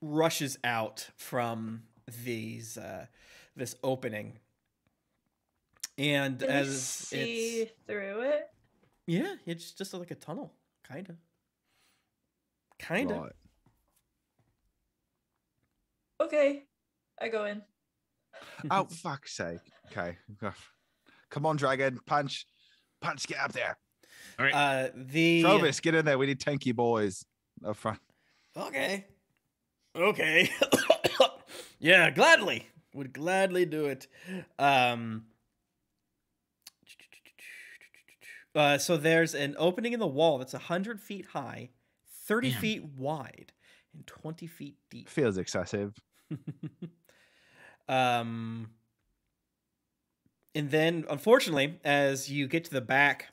rushes out from these this opening. And Can as you see through it? Yeah, it's just like a tunnel, kind of. Right. Okay, I go in. Oh, fuck's sake. Okay. Come on, dragon. Punch. Get up there. All right. Trovis, get in there. We need tanky boys up front. Okay. Yeah, gladly. Would gladly do it. So there's an opening in the wall that's 100 feet high, 30 feet wide, and 20 feet deep. Feels excessive. And then, unfortunately, as you get to the back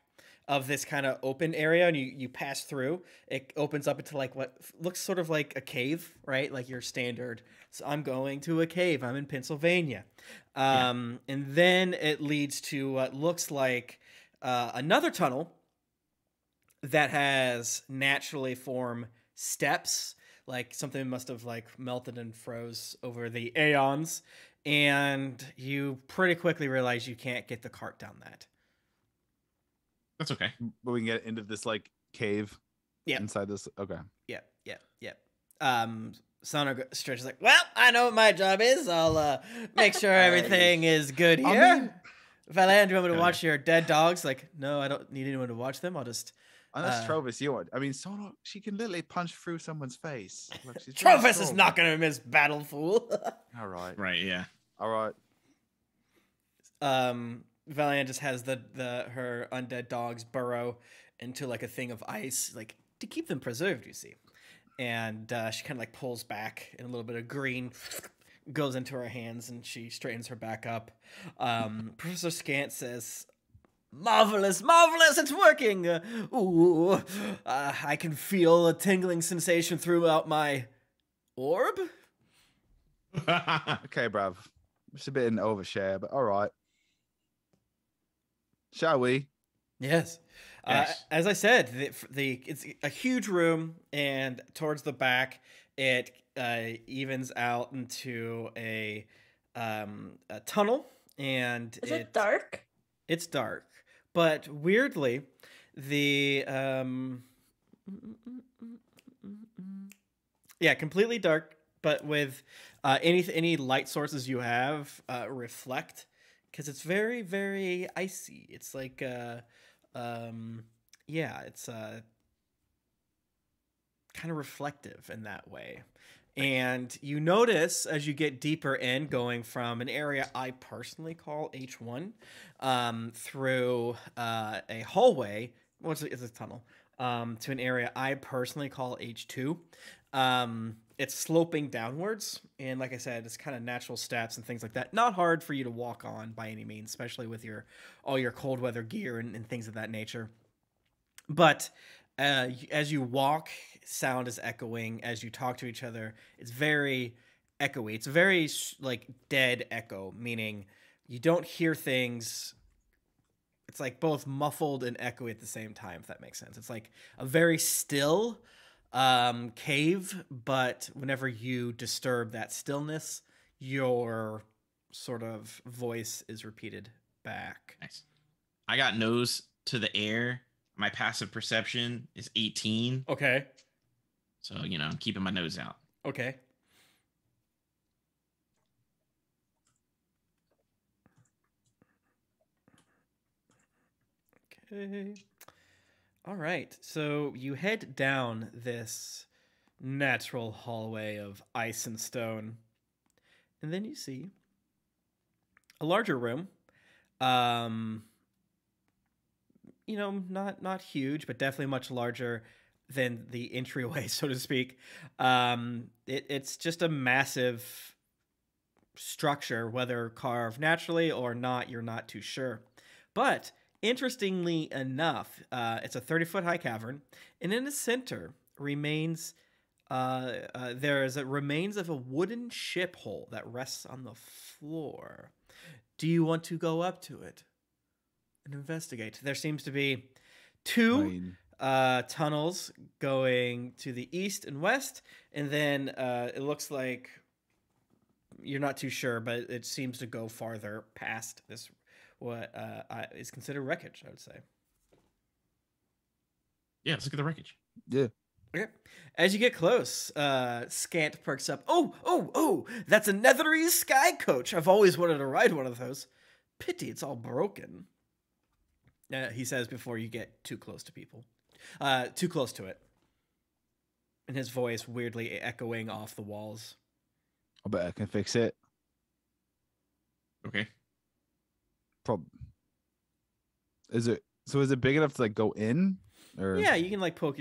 of this kind of open area and you pass through, it opens up into like what looks sort of like a cave, right? Like your standard. So I'm going to a cave. I'm in Pennsylvania. And then it leads to what looks like another tunnel that has naturally formed steps, like something must have like melted and froze over the aeons, and you pretty quickly realize you can't get the cart down that. That's okay. But we can get into this like cave. Yeah. Inside this. Okay. Yeah. Sonar stretches like, well, I know what my job is. I'll make sure everything is good here. I mean, Valand, do you want me to watch your dead dogs? Like, no, I don't need anyone to watch them. I'll just. Unless Trovis, you want. I mean, Sonar, she can literally punch through someone's face. Look, she's Trovis is not going to miss Battle Fool. All right. Right, yeah. All right. Valiant just has her undead dogs burrow into like a thing of ice, like to keep them preserved, you see. And she kind of like pulls back, and a little bit of green goes into her hands, and she straightens her back up. Professor Scant says, "Marvelous, it's working. I can feel a tingling sensation throughout my orb." Okay, bruv. It's a bit an overshare, but all right. Shall we? Yes. As I said, it's a huge room, and towards the back, it evens out into a tunnel, and is it dark? It's dark, but weirdly, the completely dark, but with any light sources you have reflect, because it's very, very icy. It's like it's kind of reflective in that way. And you notice as you get deeper in, going from an area I personally call H1 through a hallway, it's a tunnel, to an area I personally call H2. It's sloping downwards, and like I said, it's kind of natural steps and things like that. Not hard for you to walk on by any means, especially with all your cold weather gear and things of that nature. But as you walk, sound is echoing. As you talk to each other, it's very echoey. It's very like dead echo, meaning you don't hear things. It's like both muffled and echoey at the same time, if that makes sense. It's like a very still cave, but whenever you disturb that stillness, your sort of voice is repeated back. Nice. I got nose to the air. My passive perception is 18. Okay. So, I'm keeping my nose out. Okay. Okay. All right. So you head down this natural hallway of ice and stone, and then you see a larger room. Not huge, but definitely much larger than the entryway, so to speak. It's just a massive structure, whether carved naturally or not, you're not too sure. But interestingly enough, it's a 30-foot high cavern, and in the center remains remains of a wooden ship hole that rests on the floor. Do you want to go up to it and investigate? There seems to be two tunnels going to the east and west, and then it looks like, you're not too sure, but it seems to go farther past this, what is considered wreckage, I would say. Yeah, let's look at the wreckage. Yeah. Okay. As you get close, Scant perks up. Oh, that's a Netherese sky coach. I've always wanted to ride one of those. Pity it's all broken. He says before you get too close to people. Too close to it. And his voice weirdly echoing off the walls. I bet I can fix it. Okay. Is it big enough to like go in? Or yeah, you can like poke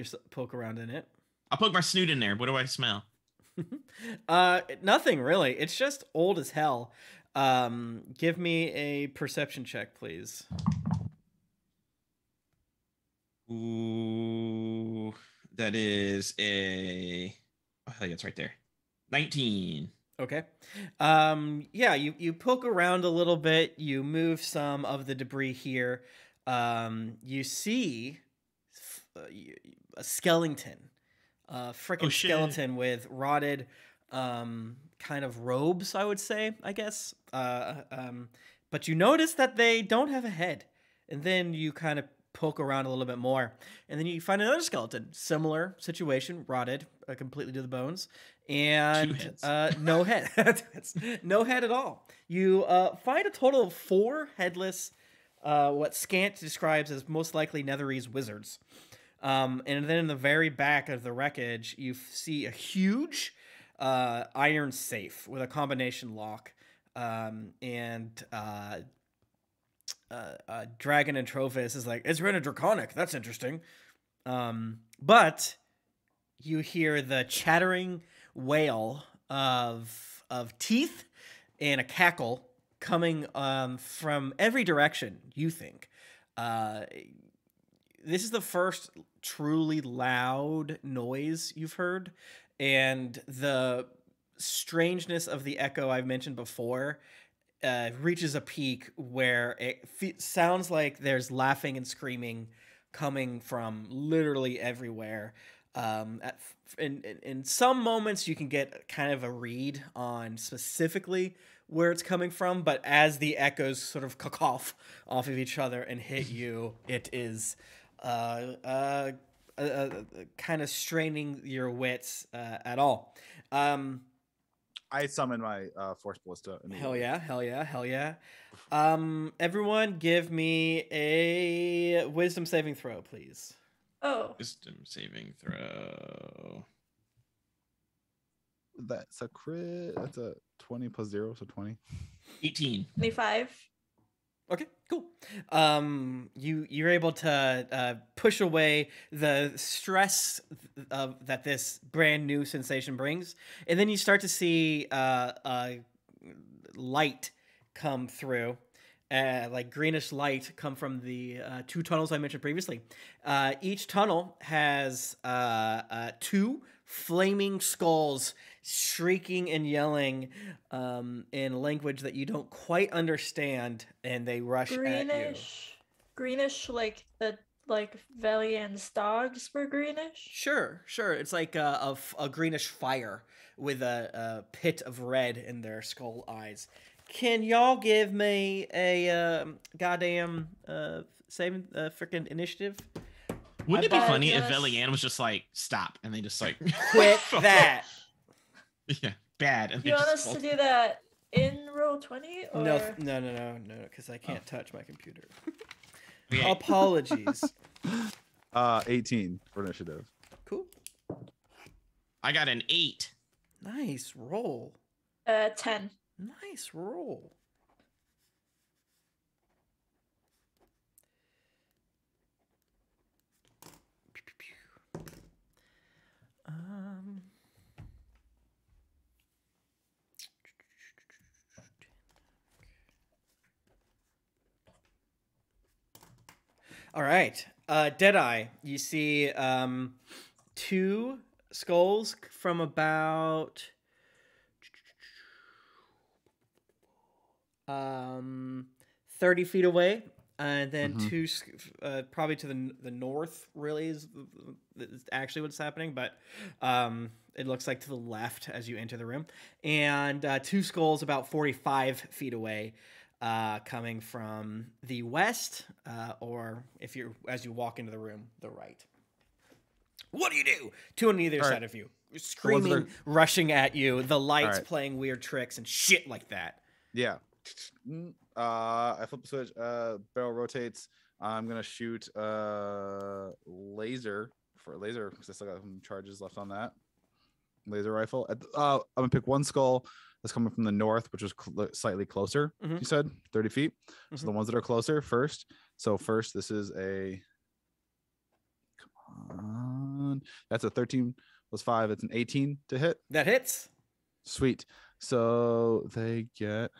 around in it. I'll poke my snoot in there. What do I smell? Nothing really. It's just old as hell. Give me a perception check, please. Ooh, that is I think it's right there. 19. Okay. Yeah, you poke around a little bit. You move some of the debris here. You see a skeleton, freaking skeleton with rotted kind of robes, I would say, I guess. But you notice that they don't have a head. And then you kind of poke around a little bit more. And then you find another skeleton. Similar situation, rotted completely to the bones. And no head. No head at all. You find a total of 4 headless, what Scant describes as most likely Netherese wizards. And then in the very back of the wreckage, you see a huge iron safe with a combination lock. Dragon and Trophis is like, it's rendered draconic. That's interesting. But you hear the chattering wail of teeth and a cackle coming from every direction, you think. This is the first truly loud noise you've heard, and the strangeness of the echo I've mentioned before reaches a peak where it sounds like there's laughing and screaming coming from literally everywhere. In some moments, you can get kind of a read on specifically where it's coming from, but as the echoes sort of cough off of each other and hit you, it is kind of straining your wits at all. I summon my Force Ballista. Hell yeah. Everyone give me a wisdom saving throw, please. Oh. Wisdom saving throw. That's a crit. That's a 20 plus 0, so 20. 18. 25. Okay, cool. You're able to push away the stress that this brand new sensation brings, and then you start to see light come through, like greenish light come from the 2 tunnels I mentioned previously. Each tunnel has 2 flaming skulls shrieking and yelling in language that you don't quite understand, and they rush at you. Greenish, like the Valiant's dogs were greenish. Sure. It's like a greenish fire with a pit of red in their skull eyes. Can y'all give me a goddamn saving freaking initiative? Wouldn't it be funny if Velian was just like, stop, and they just like quit that? Yeah, bad. And you want us to do that in roll 20? Or? No, because I can't touch my computer. Okay. Apologies. 18 for initiative. Cool. I got an 8. Nice roll. 10. Nice roll. All right. Deadeye, you see 2 skulls from about 30 feet away, and then 2 probably to the north. Really is actually what's happening, but it looks like to the left as you enter the room, and 2 skulls about 45 feet away. Coming from the west, or as you walk into the room, the right. What do you do? 2 on either side of you, screaming, rushing at you. The lights playing weird tricks and shit like that. Yeah. I flip the switch. Barrel rotates. I'm gonna shoot laser because I still got some charges left on that laser rifle. I'm gonna pick 1 skull that's coming from the north, which was slightly closer. You said 30 feet. So the ones that are closer first. So first, this is a. Come on, that's a 13 plus 5. It's an 18 to hit. That hits. Sweet. So they get.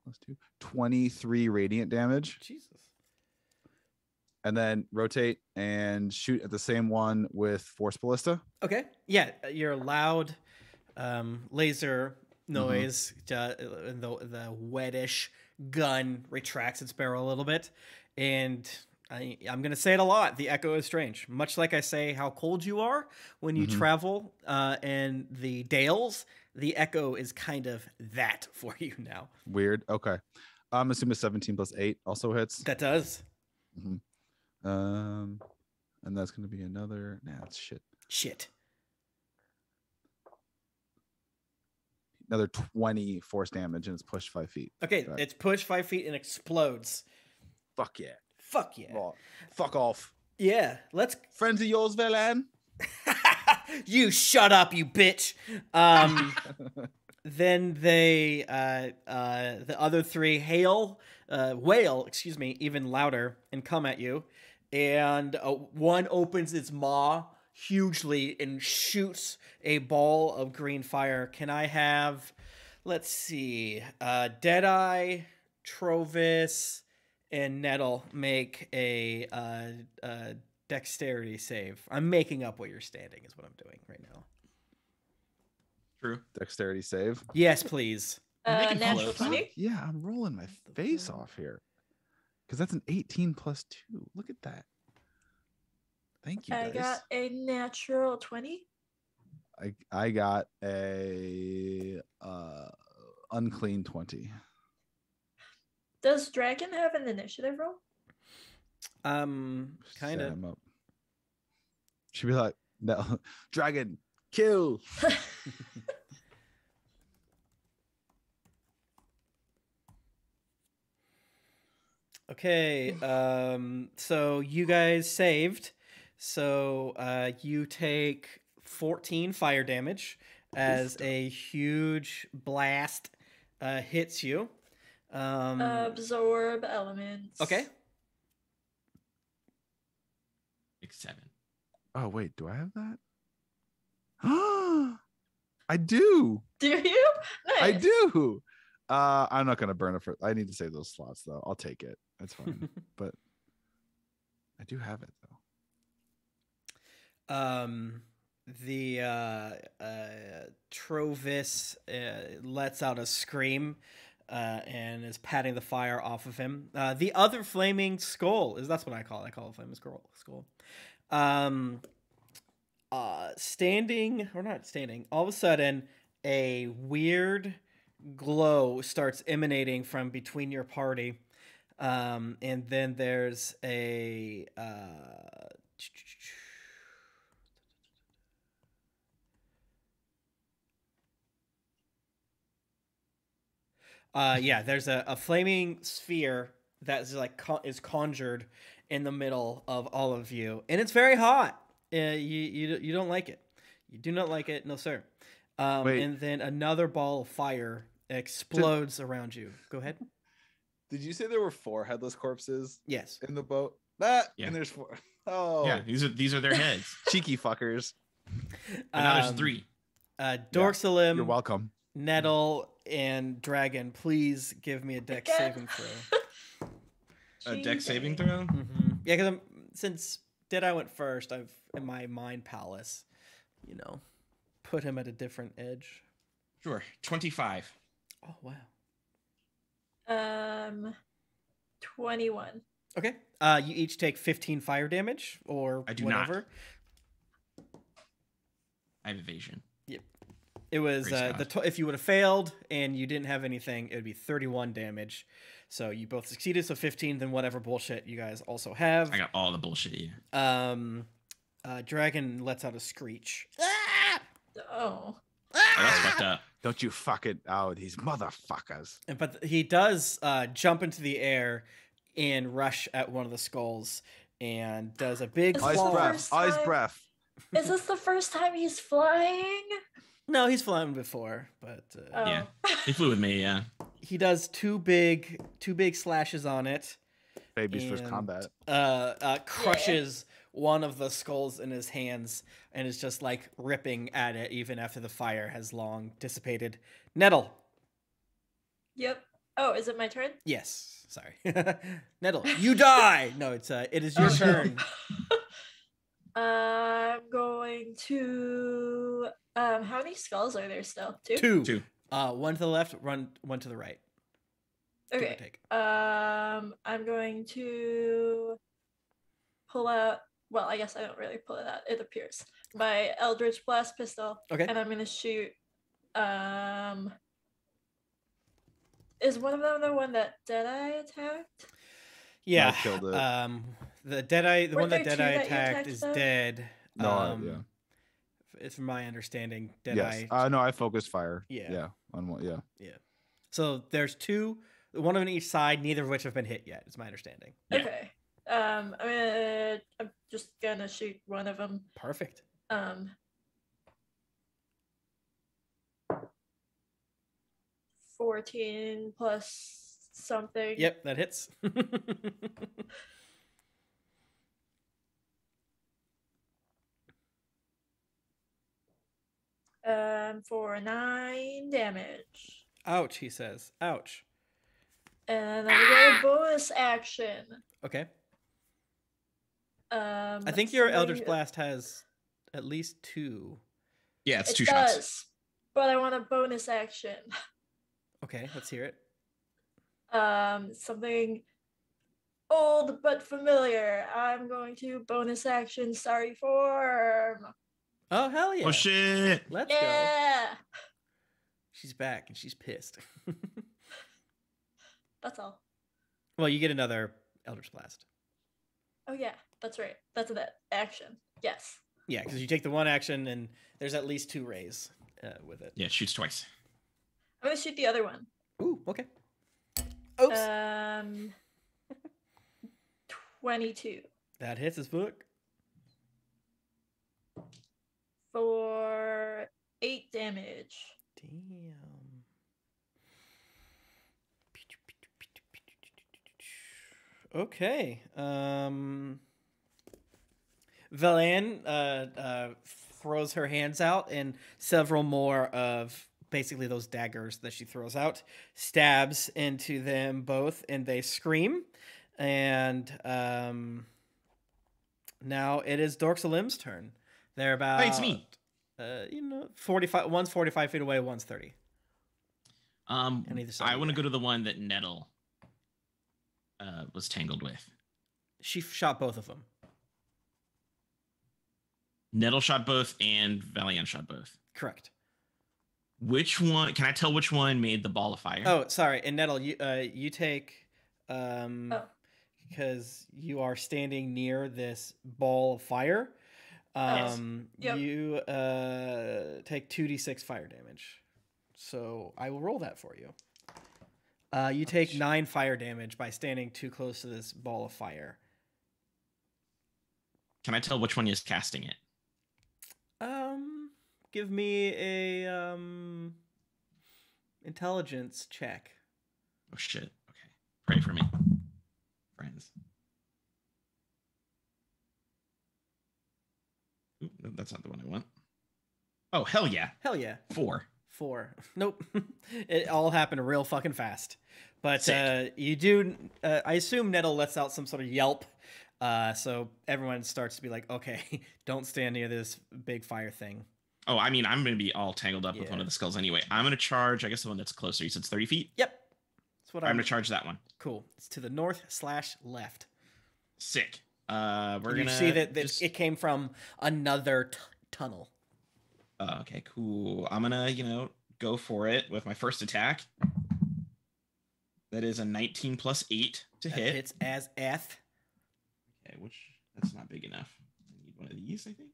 Plus 2, 23 radiant damage. Jesus. And then rotate and shoot at the same one with Force Ballista. Okay. Yeah, your loud laser noise, the wettish gun retracts its barrel a little bit, and I'm going to say it a lot. The echo is strange. Much like I say how cold you are when you travel in the Dales, the echo is kind of that for you now. Weird. Okay. I'm assuming 17 plus 8 also hits. That does. And that's going to be another. Nah, it's shit. Another 20 force damage, and it's pushed 5 feet. Okay, it's pushed 5 feet and explodes. Fuck yeah. Fuck yeah. Oh, fuck off. Yeah, let's. Friends of yours, Velan? You shut up, you bitch. Then they, the other 3 wail, excuse me, even louder and come at you. And one opens its maw hugely and shoots a ball of green fire. Can I have, let's see, Deadeye, Trovis, and Nettle make a dexterity save? I'm making up what you're standing is what I'm doing right now. True. Dexterity save. Yes, please. Natural 20. Yeah, I'm rolling my face off here. Because that's an 18 plus 2. Look at that. Thank you, I dice. got a natural 20. I got a unclean 20. Does Dragon have an initiative roll? Kind Set of. him up. She'd be like, no, Dragon, kill. Okay, so you guys saved. So you take 14 fire damage as a huge blast hits you. Absorb elements. Okay. 6, 7. Oh, wait, do I have that? I do. Do you? Nice. I do. I'm not gonna burn it for. I need to save those slots though. I'll take it. That's fine. But I do have it though. The Trovis lets out a scream and is patting the fire off of him. The other flaming skull that's what I call it. I call it flaming skull. Standing or not standing, all of a sudden a weird glow starts emanating from between your party, and then there's a there's a flaming sphere that is like is conjured in the middle of all of you, and it's very hot. You don't like it. You do not like it, no sir. And then another ball of fire explodes around you. Go ahead. Did you say there were 4 headless corpses? Yes. In the boat. Yeah. And there's 4. Oh. Yeah, these are their heads. Cheeky fuckers. But now there's 3. Dorsalim. You're welcome. Nettle and Dragon, please give me a dex saving throw. A dex saving throw? Mm-hmm. Yeah, because since Deadeye went first, I've in my mind palace, put him at a different edge. Sure. 25. Oh wow. 21. Okay. You each take 15 fire damage or I do whatever. Not. I have evasion. Yep. It was if you would have failed and you didn't have anything, it would be 31 damage. So you both succeeded, so 15. Then whatever bullshit you guys also have. I got all the bullshit. Yeah. Dragon lets out a screech. Oh. That's fucked up. Don't you fuck it out, these motherfuckers. But he does jump into the air and rush at one of the skulls and does a big Ice breath. Is this the first time he's flying? No, he's flown before, but yeah, he flew with me. Yeah, he does two big slashes on it. Baby's first combat. Crushes one of the skulls in his hands and is just like ripping at it even after the fire has long dissipated. Nettle. Yep. Oh, is it my turn? Yes. Sorry. Nettle, you die. No, it is your turn. I'm going to how many skulls are there still? Two. One to the left, one to the right. Okay. I'm going to pull out. Well, I guess I don't really pull it out. It appears my Eldritch Blast pistol. Okay. And I'm gonna shoot. Is one of them the one that Deadeye attacked? Yeah. I killed it. The Deadeye, the one that Deadeye attacked is dead. No, yeah. It's from my understanding. Deadeye. Yes. No, I focused fire. Yeah. Yeah. On one. Yeah. Yeah. So there's two, one on each side, neither of which have been hit yet. It's my understanding. Yeah. Okay. I'm just gonna shoot one of them. Perfect. 14 plus something. Yep, that hits. For 9 damage. Ouch, he says. Ouch. And I'm gonna get a bonus action. Okay. I think your Eldritch Blast has at least 2. Yeah, it's 2 shots. but I want a bonus action. Okay, let's hear it. Something old but familiar. I'm going to bonus action Sorry form. Oh, hell yeah. Oh, shit. Let's go. Yeah. She's back and she's pissed. That's all. Well, you get another Eldritch Blast. Oh, yeah. That's right. That's an action. Yes. Yeah, because you take the one action and there's at least 2 rays with it. Yeah, it shoots twice. I'm going to shoot the other one. Ooh, okay. Oops. 22. That hits his book. For 8 damage. Damn. Okay. Valan throws her hands out, and several more of basically those daggers that she throws out stabs into them both, and they scream. And now it is Dorksalim's turn. They're about... Hey, it's me. 45. One's 45 feet away, one's 30. I want to go to the one that Nettle was tangled with. She shot both of them. Nettle shot both and Valiant shot both. Correct. Which one? Can I tell which one made the ball of fire? Oh, sorry. And Nettle, you take... because you are standing near this ball of fire. Yep. You take 2d6 fire damage. So I will roll that for you. You take 9 fire damage by standing too close to this ball of fire. Can I tell which one is casting it? Give me a intelligence check. Oh shit. Okay. Pray for me, friends. Ooh, no, that's not the one I want. Oh, hell yeah. Hell yeah. 4. Nope. It all happened real fucking fast. But you do... I assume Nettle lets out some sort of yelp. So everyone starts to be like, okay, don't stand near this big fire thing. Oh, I mean, I'm going to be all tangled up with one of the skulls anyway. I'm going to charge, I guess, the one that's closer. You said it's 30 feet? Yep. That's what I'm going to charge that one. Cool. It's to the north/left. Sick. We're going to see that it came from another tunnel. Okay, cool. I'm going to, go for it with my first attack. That is a 19 plus 8 to hit. Hits as F. Okay, that's not big enough. I need one of these, I think.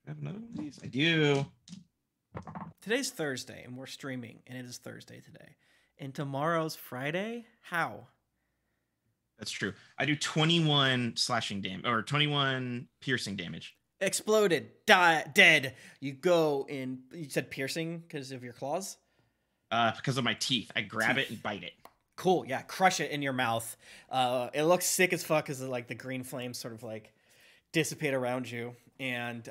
I have another one of these? I do. Today's Thursday, and we're streaming, and it is Thursday today. And tomorrow's Friday? How? That's true. I do 21 slashing damage, or 21 piercing damage. Exploded. Dead. You go in... You said piercing because of your claws? Because of my teeth. I grab it and bite it. Cool, yeah. Crush it in your mouth. It looks sick as fuck as the green flames sort of dissipate around you. And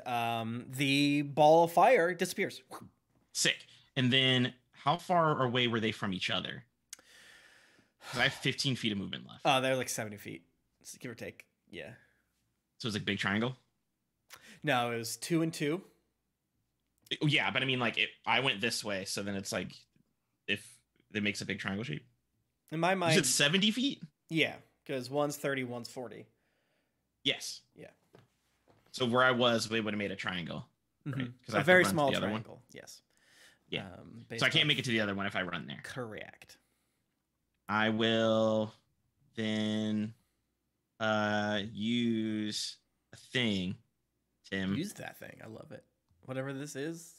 the ball of fire disappears. Sick. And then how far away were they from each other? Because I have 15 feet of movement left. Oh, they're 70 feet, give or take. Yeah. So it's big triangle? No, it was 2 and 2. Yeah, but I mean, I went this way, so then it's if it makes a big triangle shape. In my mind... You said 70 feet? Yeah, because one's 30, one's 40. Yes. Yeah. So where I was, we would have made a triangle. Mm-hmm. Right? A very small triangle, yes. Yeah. So I can't make it to the other one if I run there. Correct. I will then use a thing, Tim. Use that thing. I love it. Whatever this is,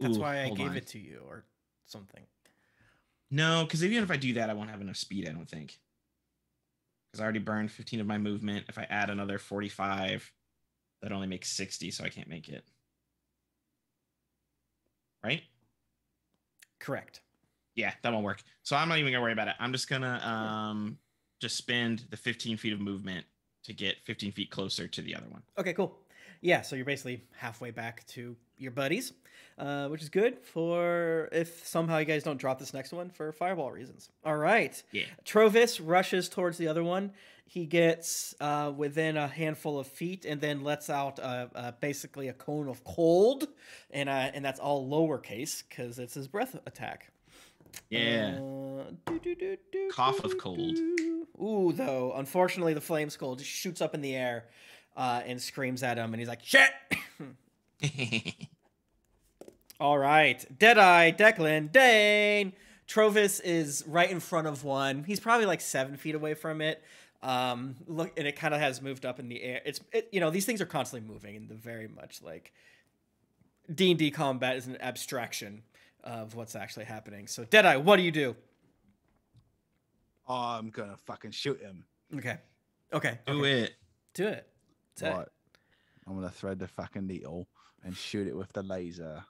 that's why I gave it to you or something. No, because even if I do that, I won't have enough speed, I don't think. Because I already burned 15 of my movement. If I add another 45, that only makes 60, so I can't make it. Right? Correct. Yeah, that won't work. So I'm not even going to worry about it. I'm just going to just spend the 15 feet of movement to get 15 feet closer to the other one. Okay, cool. Yeah, so you're basically halfway back to your buddies, which is good for if somehow you guys don't drop this next one for fireball reasons. All right. Yeah. Trovis rushes towards the other one. He gets within a handful of feet and then lets out basically a cone of cold, and that's all lowercase because it's his breath attack. Yeah. Cough of cold. Ooh, though, unfortunately, the flame skull just shoots up in the air and screams at him, and he's like, shit! All right. Deadeye, Declan, Dane. Trovis is right in front of one. He's probably like 7 feet away from it. Look, and it kind of has moved up in the air. These things are constantly moving, and very much like D&D combat is an abstraction of what's actually happening. So, Deadeye, what do you do? I'm gonna fucking shoot him. Okay. Do it. Right. I'm gonna thread the fucking needle and shoot it with the laser.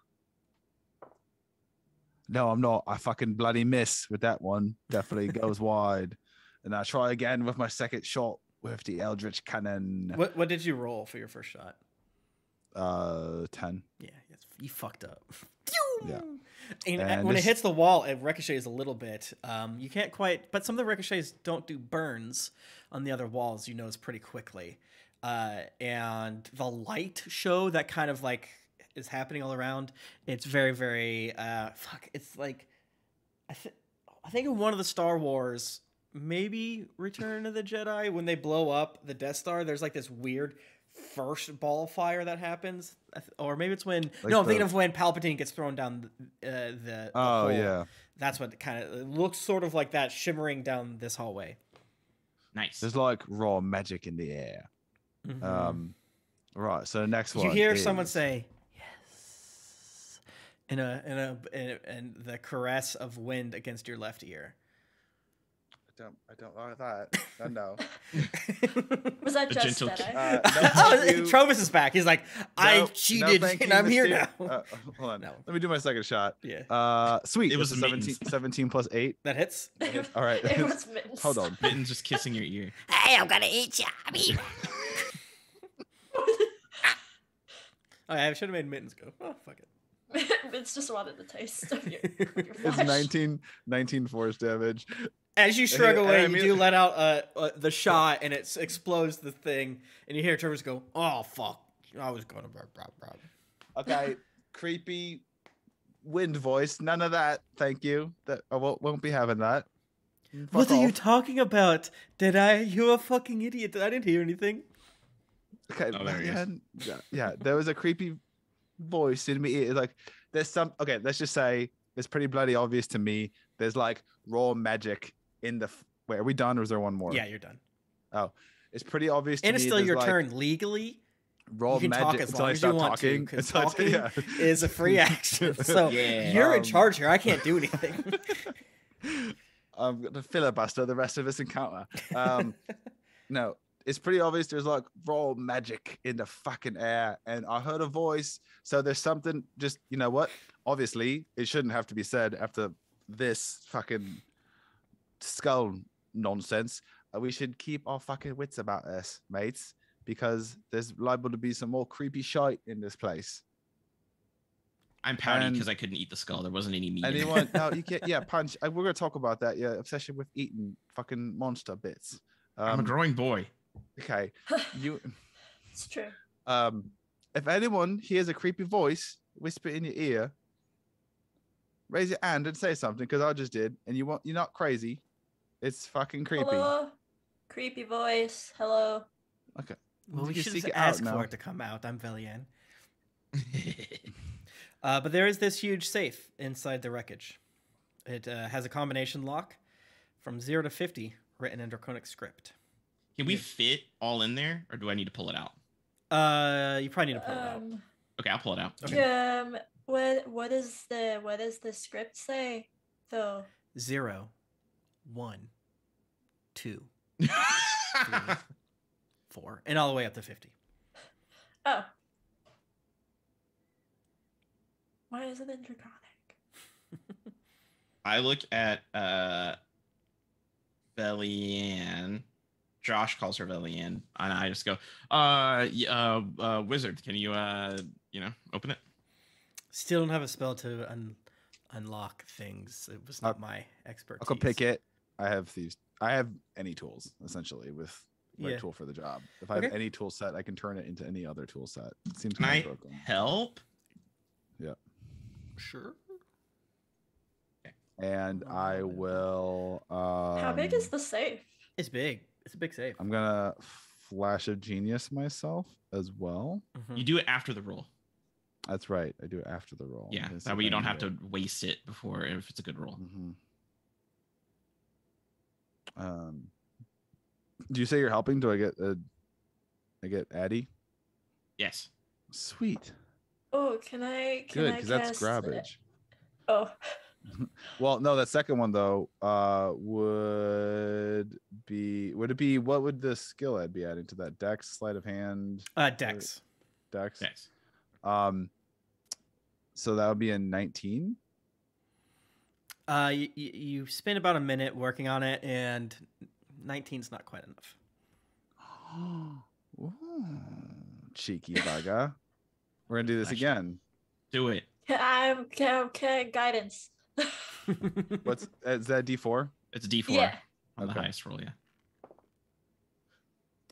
No, I'm not. I fucking bloody miss with that one. Definitely goes wide. And I try again with my second shot with the Eldritch Cannon. What did you roll for your first shot? 10. Yeah, you fucked up. Yeah. And when it hits the wall, it ricochets a little bit. You can't quite, but some of the ricochets don't do burns on the other walls. You notice pretty quickly. And the light show that kind of like is happening all around. It's very, very It's like I think in one of the Star Wars, maybe Return of the Jedi, when they blow up the Death Star, there's like this weird first ball of fire that happens, or maybe it's when I'm thinking of when Palpatine gets thrown down the hole. Yeah, that's what kind of looks sort of like that, shimmering down this hallway. Nice. There's like raw magic in the air. Right, so the next one you hear someone say yes in the caress of wind against your left ear. I don't like that. No. Was that just that? Trovis is back. He's like, I cheated and I'm here now. Hold on. No. Let me do my second shot. Yeah. Sweet. It was 17 plus 8. That hits. All right. It was Mittens. Hold on. Mittens just kissing your ear. Hey, I'm gonna eat you. I should have made Mittens go. Oh, fuck it. It's just wanted the taste of your It's 19 force damage. As you shrug away, you do let out the shot, and it explodes the thing, and you hear Trevor's go, oh, fuck. I was going to... Okay, creepy wind voice. None of that. Thank you. That I won't be having that. What are you talking about? You a fucking idiot. I didn't hear anything. Okay, yeah, there was a creepy voice in me. It's like, there's some... Okay, let's just say it's pretty bloody obvious to me. There's like raw magic in the... Wait, are we done or is there one more? Yeah, you're done. Oh, it's pretty obvious to me. And it's still your turn legally. Raw you can magic talk as long as you want to, because talking is a free action. So you're in charge here. I can't do anything. I'm going to filibuster the rest of this encounter. No, it's pretty obvious there's like raw magic in the fucking air. And I heard a voice. So there's something just, you know what? Obviously, it shouldn't have to be said after this fucking skull nonsense. We should keep our fucking wits about this, mates, because there's liable to be some more creepy shite in this place. I'm pouty because I couldn't eat the skull. There wasn't any meat. Anyone? No, you can't. Yeah, punch. We're gonna talk about that. Yeah, obsession with eating fucking monster bits. I'm a growing boy. Okay, you. It's true. If anyone hears a creepy voice whisper in your ear, raise your hand and say something, because I just did, and you're not crazy. It's fucking creepy. Hello? Creepy voice. Hello. Okay. Well, we should just ask for it to come out. I'm Velian. But there is this huge safe inside the wreckage. It has a combination lock from 0 to 50 written in Draconic script. Can we fit all in there, or do I need to pull it out? You probably need to pull it out. Okay, I'll pull it out. Okay. What does the script say though? 0, 1, 2, 3, 4, and all the way up to 50. Oh. Why is it in Draconic? I look at Bellianne, Josh calls Revelli in, and I just go, wizard, can you open it? Still don't have a spell to unlock things. It was not my expertise. I'll go pick it. I have any tools essentially with right tool for the job. If I have any tool set, I can turn it into any other tool set. It seems kind of broken. Help? Yeah. Sure. And I will. How big is the safe? It's big. It's a big safe. I'm gonna flash of genius myself as well. You do it after the roll. That's right. I do it after the roll. Yeah, that way you don't have to waste it before if it's a good roll. Do you say you're helping? Do I get Addy? Yes. Sweet. Oh, can I? Good, because that's garbage. Oh. Well, no, that second one though would it be what would the skill I'd be adding to that? Dex, sleight of hand? Dex. Dex. Dex. So that would be a 19. You spend about a minute working on it, and 19's not quite enough. Ooh, cheeky bugger. We're gonna do this again. Do it. Okay, guidance. Is that D4? It's a D4 on the highest roll, yeah.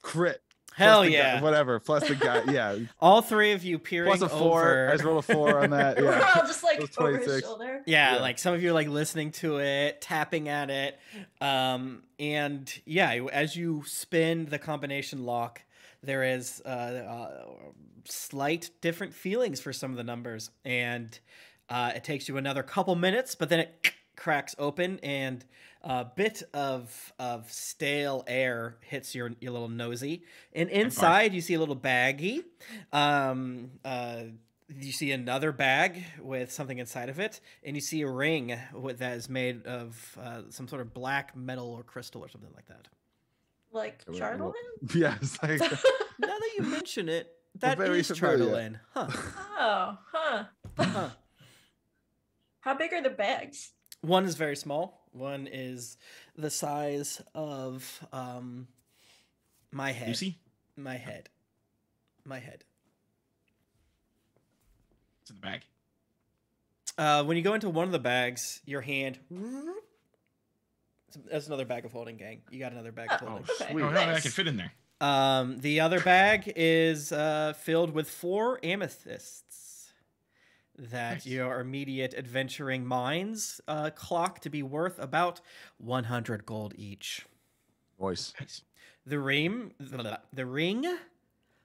Crit. Hell yeah. Whatever. Plus the guy. Yeah. All three of you peering plus a 4. over. I just rolled a 4 on that. Yeah. We're all just like over his shoulder. Yeah, like some of you are like listening to it, tapping at it. And yeah, as you spin the combination lock, there is slight different feelings for some of the numbers. And it takes you another couple minutes, but then it cracks open and a bit of stale air hits your little nosy. And inside you see a little baggie. You see another bag with something inside of it, and you see a ring that is made of some sort of black metal or crystal or something like that. Like Charlton? Yes. Now that you mention it, that is Charlton. Huh. Oh, huh. How big are the bags? One is very small. One is the size of my head. Lucy? My head. It's in the bag. When you go into one of the bags, your hand. That's another bag of holding, gang. You got another bag of holding. Okay. Sweet. I can fit in there. The other bag is filled with 4 amethysts that your immediate adventuring minds clock to be worth about 100 gold each. Voice. Nice. The ring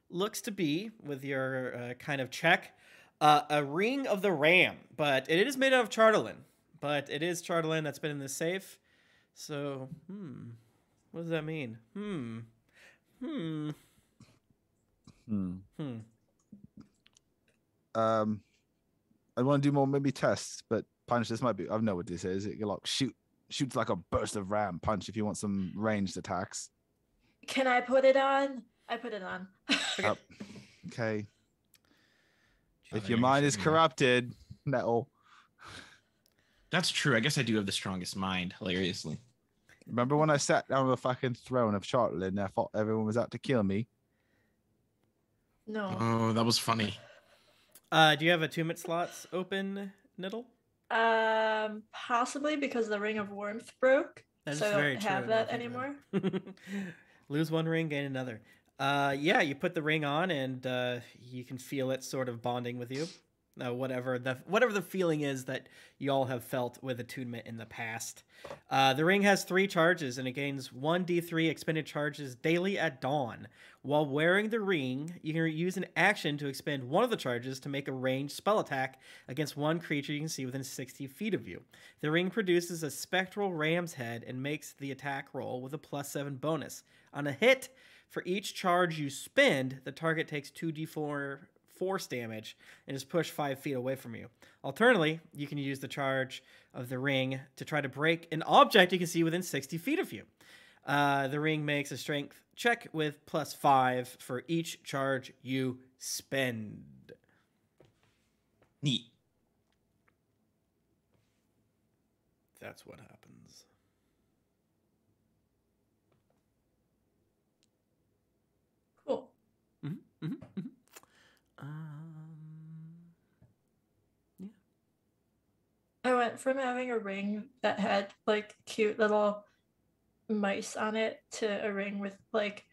looks to be, with your kind of check, a ring of the ram, but it is made out of charlatan. But it is charlatan that's been in the safe. So, what does that mean? I want to do more maybe tests, but punch. This might be. I know what this is. It like shoots like a burst of ram punch. If you want some ranged attacks. Can I put it on? I put it on. Okay. If your mind is corrupted, no. That's true. I guess I do have the strongest mind, hilariously. Remember when I sat down on the fucking throne of Charlton and I thought everyone was out to kill me? No. Oh, that was funny. Do you have a 2-minute slots open, Niddle? Possibly because the Ring of Warmth broke. That's so I very don't true. have that anymore. Lose one ring, gain another. Yeah, you put the ring on and you can feel it sort of bonding with you. Whatever the feeling is that you all have felt with attunement in the past. The ring has 3 charges and it gains 1d3 expended charges daily at dawn. While wearing the ring, you can use an action to expend one of the charges to make a ranged spell attack against one creature you can see within 60 feet of you. The ring produces a spectral ram's head and makes the attack roll with a +7 bonus. On a hit, for each charge you spend, the target takes 2d4 force damage and is pushed 5 feet away from you. Alternatively, you can use the charge of the ring to try to break an object you can see within 60 feet of you. The ring makes a strength check with +5 for each charge you spend. Neat. That's what happens. went from having a ring that had like cute little mice on it to a ring with like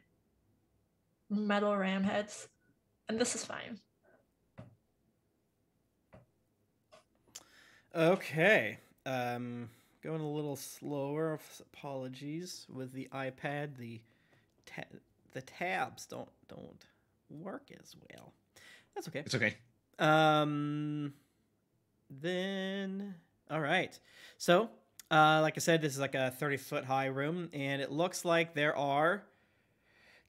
metal ram heads, and this is fine. Okay. Going a little slower. Apologies with the iPad. The tabs don't work as well. That's okay. It's okay. Then all right. So, like I said, this is like a 30-foot high room, and it looks like there are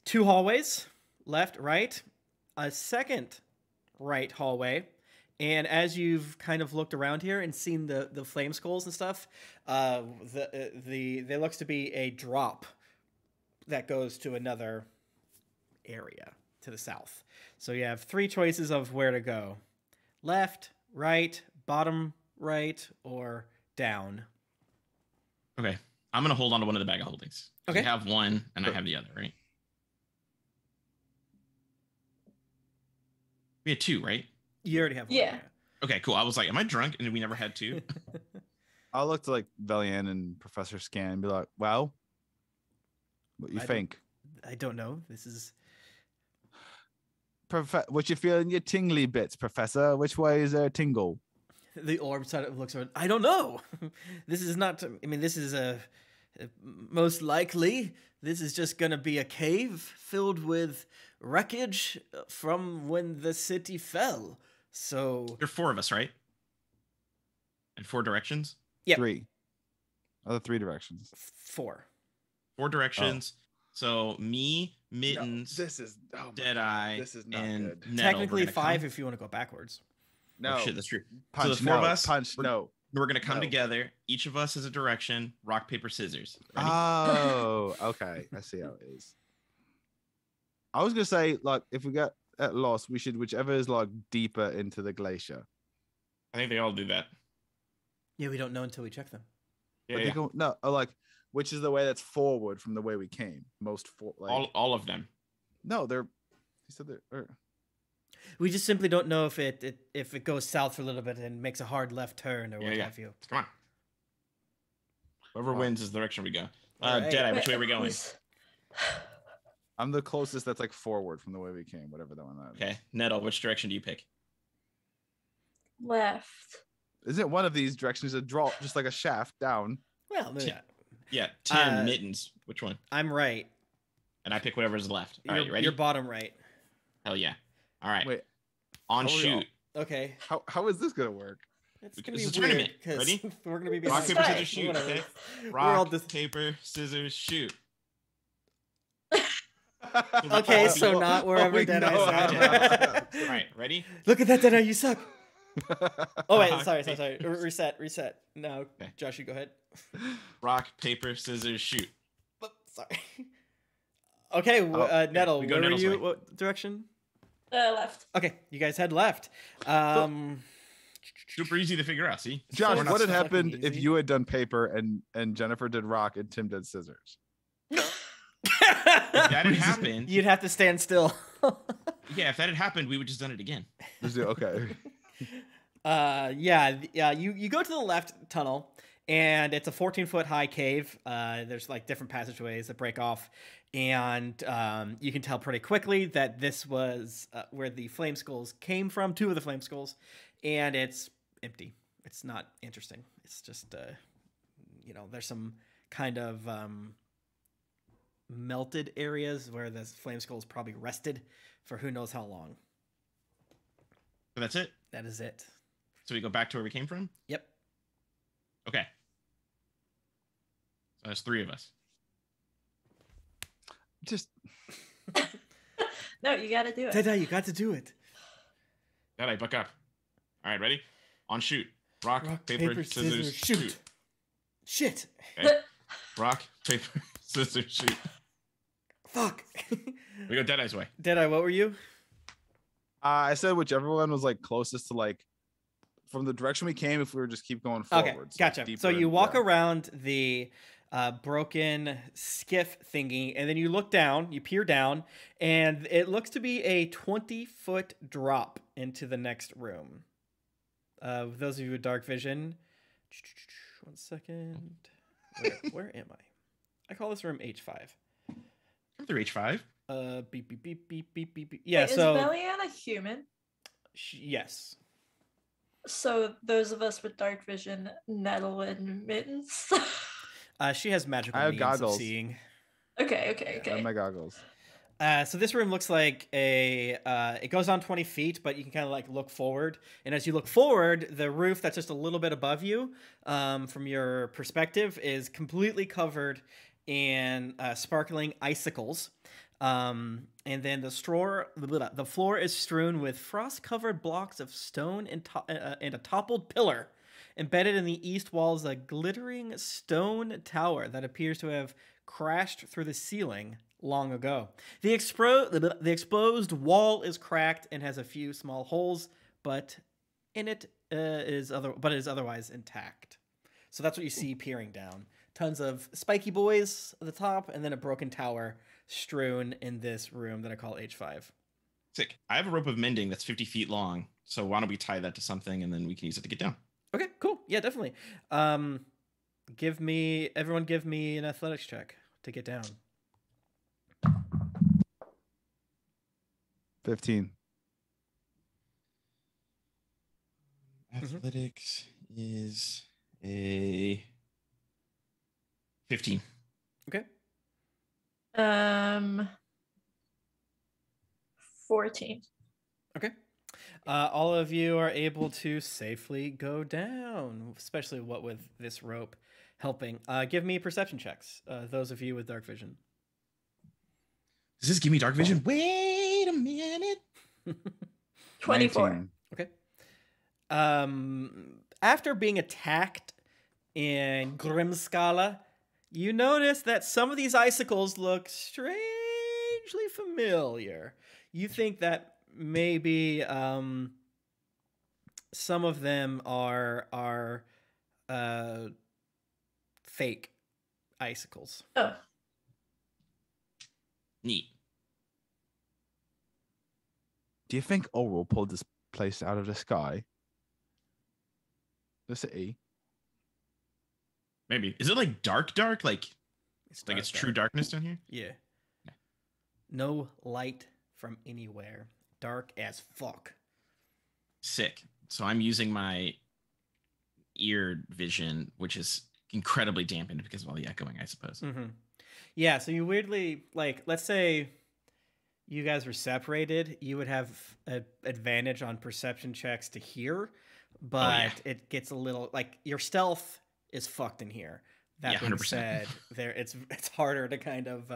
2 hallways, left, right, a second right hallway. And as you've kind of looked around here and seen the flame skulls and stuff, there looks to be a drop that goes to another area to the south. So you have 3 choices of where to go: left, right, bottom right, or down. Okay, I'm gonna hold on to one of the bag of holdings. Okay, you have one, and I have the other, right? We had 2, right? You already have one. Yeah. Okay, cool. I was like, am I drunk? And we never had 2? I'll look to like Velian and Professor Scan and be like, well, what you think? I don't know. This is... what you feel in your tingly bits, Professor? Which way is there tingle? The orb side of looks around. I don't know. This is not... I mean, this is most likely, this is just going to be a cave filled with wreckage from when the city fell. So there are 4 of us, right? And 4 directions? Yeah. 3. Other 3 directions. 4. 4 directions. Oh. So me, Mittens, Deadeye, this is not and good. Nettle, technically 5 if you want to go backwards. No. Oh, shit, that's true. Punch, so the 4 of us, we're going to come together. Each of us is a direction. Rock, paper, scissors. Ready? Oh, okay. I see how it is. I was going to say, like, if we get lost, we should whichever is like deeper into the glacier. I think they all do that. Yeah, we don't know until we check them. Yeah, no, like which is the way that's forward from the way we came. Like, all of them. No, they're. He said they're. We just simply don't know if it goes south for a little bit and makes a hard left turn or what have you. Come on. Whoever wins is the direction we go. Right. Deadeye, which way are we going? I'm the closest that's like forward from the way we came, whatever that one is. Okay. Nettle, which direction do you pick? Left. Isn't one of these directions a drop, just like a shaft down? Well, yeah. Tim, Mittens, which one? I'm right. And I pick whatever's left. All right, you ready? You're bottom right. Hell yeah. All right. Wait. On shoot. Okay. How is this gonna work? It's gonna be a tournament. Ready? We're gonna be rock, paper, scissors, shoot. Okay. Rock, paper, scissors, shoot. Okay, so not wherever Deadeye's at. All right, ready? Look at that, Deadeye, you suck. Oh wait, sorry. Reset. No, okay. Josh, you go ahead. Rock, paper, scissors, shoot. Oh, sorry. Okay, Nettle, where were you? What direction? Left. Okay, you guys head left. Super easy to figure out. See, Josh, what had happened if you had done paper and Jennifer did rock and Tim did scissors? If that had happened, you'd have to stand still. Yeah, if that had happened, we would just done it again. Okay. You go to the left tunnel, and it's a 14-foot high cave. There's like different passageways that break off, and you can tell pretty quickly that this was where the flame skulls came from. 2 of the flame skulls, and it's empty. It's not interesting. It's just there's some kind of melted areas where the flame skulls probably rested for who knows how long. So that's it? That is it. So we go back to where we came from? Yep. Okay. So there's 3 of us. Just No, you gotta do it. Deadeye, you got to do it. Deadeye, buck up. All right, ready? On shoot. Rock, paper, scissors, shoot. Shit. Okay. Rock, paper, scissors, shoot. Fuck. We go Deadeye's way. Deadeye, what were you? I said whichever one was like closest to like from the direction we came. If we were just keep going forward. Okay, gotcha. So you walk around the broken skiff thingy, and then you look down. You peer down, and it looks to be a 20-foot drop into the next room. Those of you with dark vision, 1 second. Where am I? I call this room H5. Come through H5. Beep beep beep beep beep beep. Beep. Yeah. Wait, so is Bellianne a human? Yes. So those of us with dark vision, Nettle and Mittens. She has magical I have means goggles. of seeing. Okay. I have my goggles. So this room looks like it goes on 20 feet, but you can kind of like look forward. And as you look forward, the roof that's just a little bit above you, from your perspective, is completely covered in sparkling icicles. And then the floor is strewn with frost-covered blocks of stone and a toppled pillar. Embedded in the east wall is a glittering stone tower that appears to have crashed through the ceiling long ago. The exposed wall is cracked and has a few small holes, but it is otherwise intact. So that's what you see peering down. Tons of spiky boys at the top, and then a broken tower strewn in this room that I call H5. Sick. I have a rope of mending that's 50 feet long, so why don't we tie that to something and then we can use it to get down? Okay, cool. Yeah, definitely. Everyone give me an athletics check to get down. 15. Athletics is a 15. Okay. 14. Okay. All of you are able to safely go down, especially what with this rope helping. Give me perception checks, those of you with dark vision. Does this give me dark vision? Wait a minute. 24. 19. Okay. After being attacked in Grimskala, you notice that some of these icicles look strangely familiar. You think that maybe some of them are fake icicles. Oh. Neat. Do you think Oral pulled this place out of the sky? The city? Maybe. Is it like dark? Like It's like it's true darkness down here? Yeah. No light from anywhere. Dark as fuck. Sick. So I'm using my ear vision, which is incredibly dampened because of all the echoing, I suppose. Mm-hmm. Yeah, so you weirdly, like, let's say you guys were separated, you would have an advantage on perception checks to hear, but it gets a little, like, your stealth is fucked in here. That being 100%. said, it's harder to kind of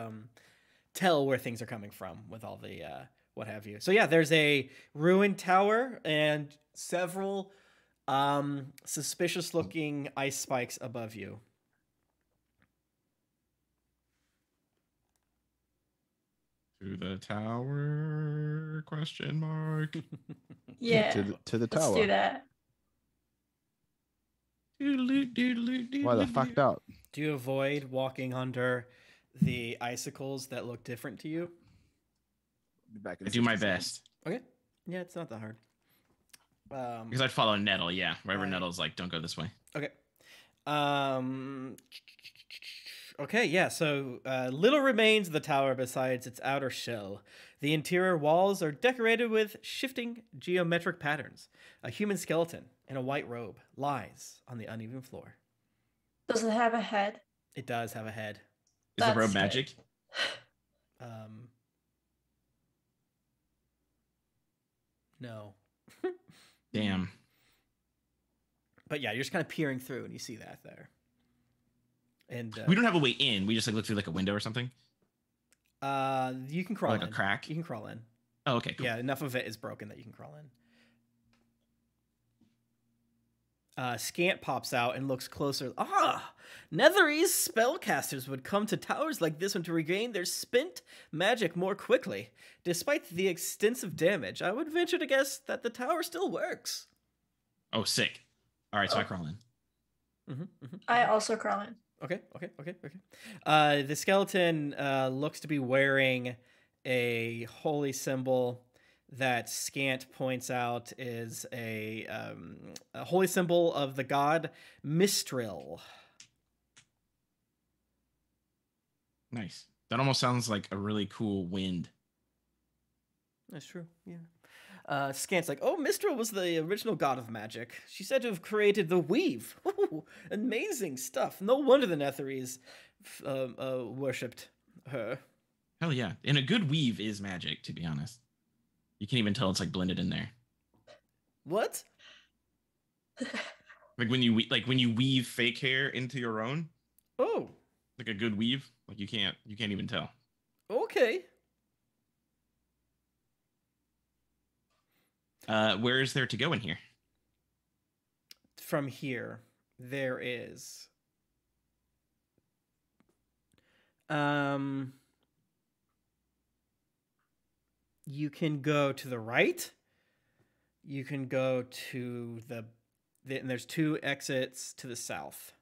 tell where things are coming from with all the what have you. So yeah, there's a ruined tower and several suspicious looking ice spikes above you. To the tower? Question mark. Yeah. To the tower. Let's do that. Why the fuck not? Do you avoid walking under the icicles that look different to you? Be back in I do my 60 seconds. best. Okay. Yeah, it's not that hard. Because I'd follow Nettle, yeah. Wherever Nettle's like, don't go this way. Okay. Okay, yeah, so little remains of the tower besides its outer shell. The interior walls are decorated with shifting geometric patterns. A human skeleton in a white robe lies on the uneven floor. Does it have a head? It does have a head. Is the robe That's magic? No. Damn. But yeah, you're just kind of peering through and you see that there. And We don't have a way in. We just like look through like a window or something. You can crawl Like in. a crack? You can crawl in. Oh, okay. Cool. Yeah, enough of it is broken that you can crawl in. Scant pops out and looks closer. Netherese spellcasters would come to towers like this one to regain their spent magic more quickly. Despite the extensive damage, I would venture to guess that the tower still works. Oh, sick. All right, so I crawl in. I also crawl in. Okay. The skeleton looks to be wearing a holy symbol that Scant points out is a holy symbol of the god Mistral. Nice. That almost sounds like a really cool wind. That's true, yeah. Scant's like, oh, Mistral was the original god of magic. She's said to have created the weave. Ooh, amazing stuff. No wonder the Netherese worshipped her. Hell yeah. And a good weave is magic, to be honest. You can't even tell it's like blended in there. What? Like when you weave fake hair into your own. Oh. Like a good weave. Like you can't even tell. Okay. Where is there to go in here? From here, there is you can go to the right. You can go to and there's 2 exits to the south.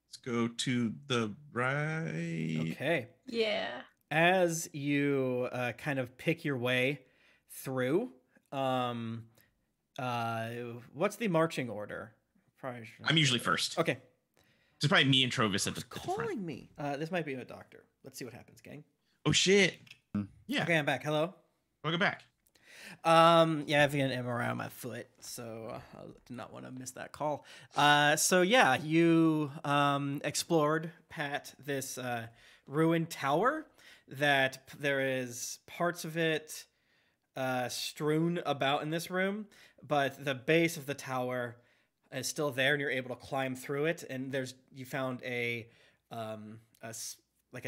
Let's go to the right. Okay. Yeah. As you kind of pick your way through, what's the marching order? I'm usually first. Okay. It's probably me and Trovis at the calling front. Me. This might be a doctor. Let's see what happens, gang. Oh shit. Yeah. Okay, I'm back. Hello. Welcome back. Yeah, I have an MRI on my foot, so I did not want to miss that call. So yeah, you explored, Pat, this ruined tower that there is parts of it strewn about in this room, but the base of the tower is still there, and you're able to climb through it. And you found a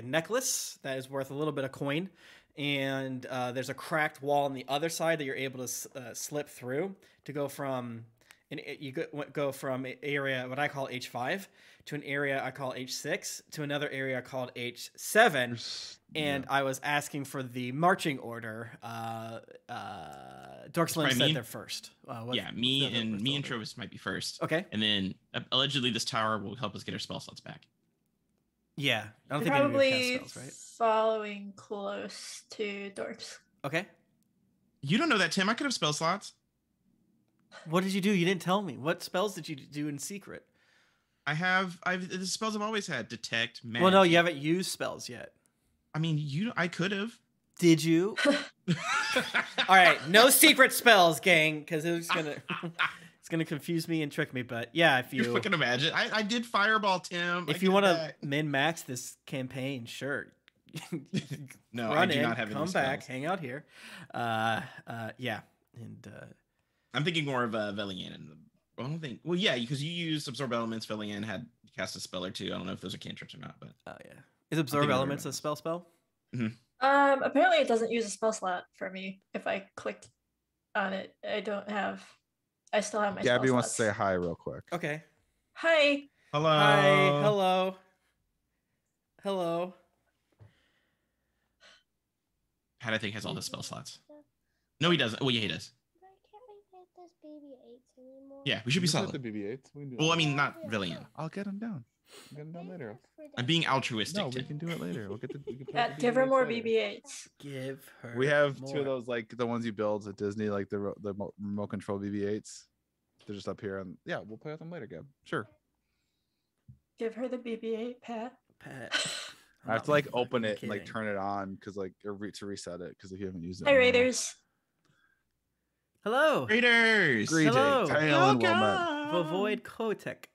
necklace that is worth a little bit of coin. And there's a cracked wall on the other side that you're able to slip through to go from go from an area what I call H5 to an area I call H6 to another area called H7. And I was asking for the marching order. Dorkslim said they're first. Me and Trovis might be first. Okay. And then allegedly this tower will help us get our spell slots back. Yeah, I don't think probably anybody cast spells, right? Following close to Dorks. Okay. You don't know that, Tim. I could have spell slots. What did you do? You didn't tell me. What spells did you do in secret? The spells I've always had. Detect, magic. Well, no, you haven't used spells yet. I mean, I could have. Did you? All right, no secret spells, gang, because it's gonna confuse me and trick me. But yeah, if you fucking imagine, I did fireball, Tim. If you want to min max this campaign, sure. No, Run I do in, not have any come back, spells. hang out here. Yeah, and I'm thinking more of Velian. I don't think. Well, yeah, because you used absorb elements. Velian had cast a spell or two. I don't know if those are cantrips or not, but oh yeah, is absorb elements a spell? Mm-hmm. Apparently it doesn't use a spell slot for me. If I clicked on it, I still have my Gabby spell wants to slots. say hi real quick. Okay. Hi. Hello. Hi. Hello. Pat, I think, has all the spell slots. No, he doesn't. Well, yeah, he does. Yeah, we should be solid. The BB-8s. Well, I mean, not Velian. I'll get them down. I'll get them down later. I'm being altruistic. No, we can do it later. We'll get the. Give her more BB-8s. Give her. We have more. 2 of those, like the ones you build at Disney, like the remote control BB-8s. They're just up here, and yeah, we'll play with them later, Gab. Sure. Give her the BB-8, Pat. I have to like open it and like turn it on because like to reset it because if you haven't used it. Hi, Raiders. Hello. Raiders. Greetings. Hello. Hail and well met. Vovoid Kotek.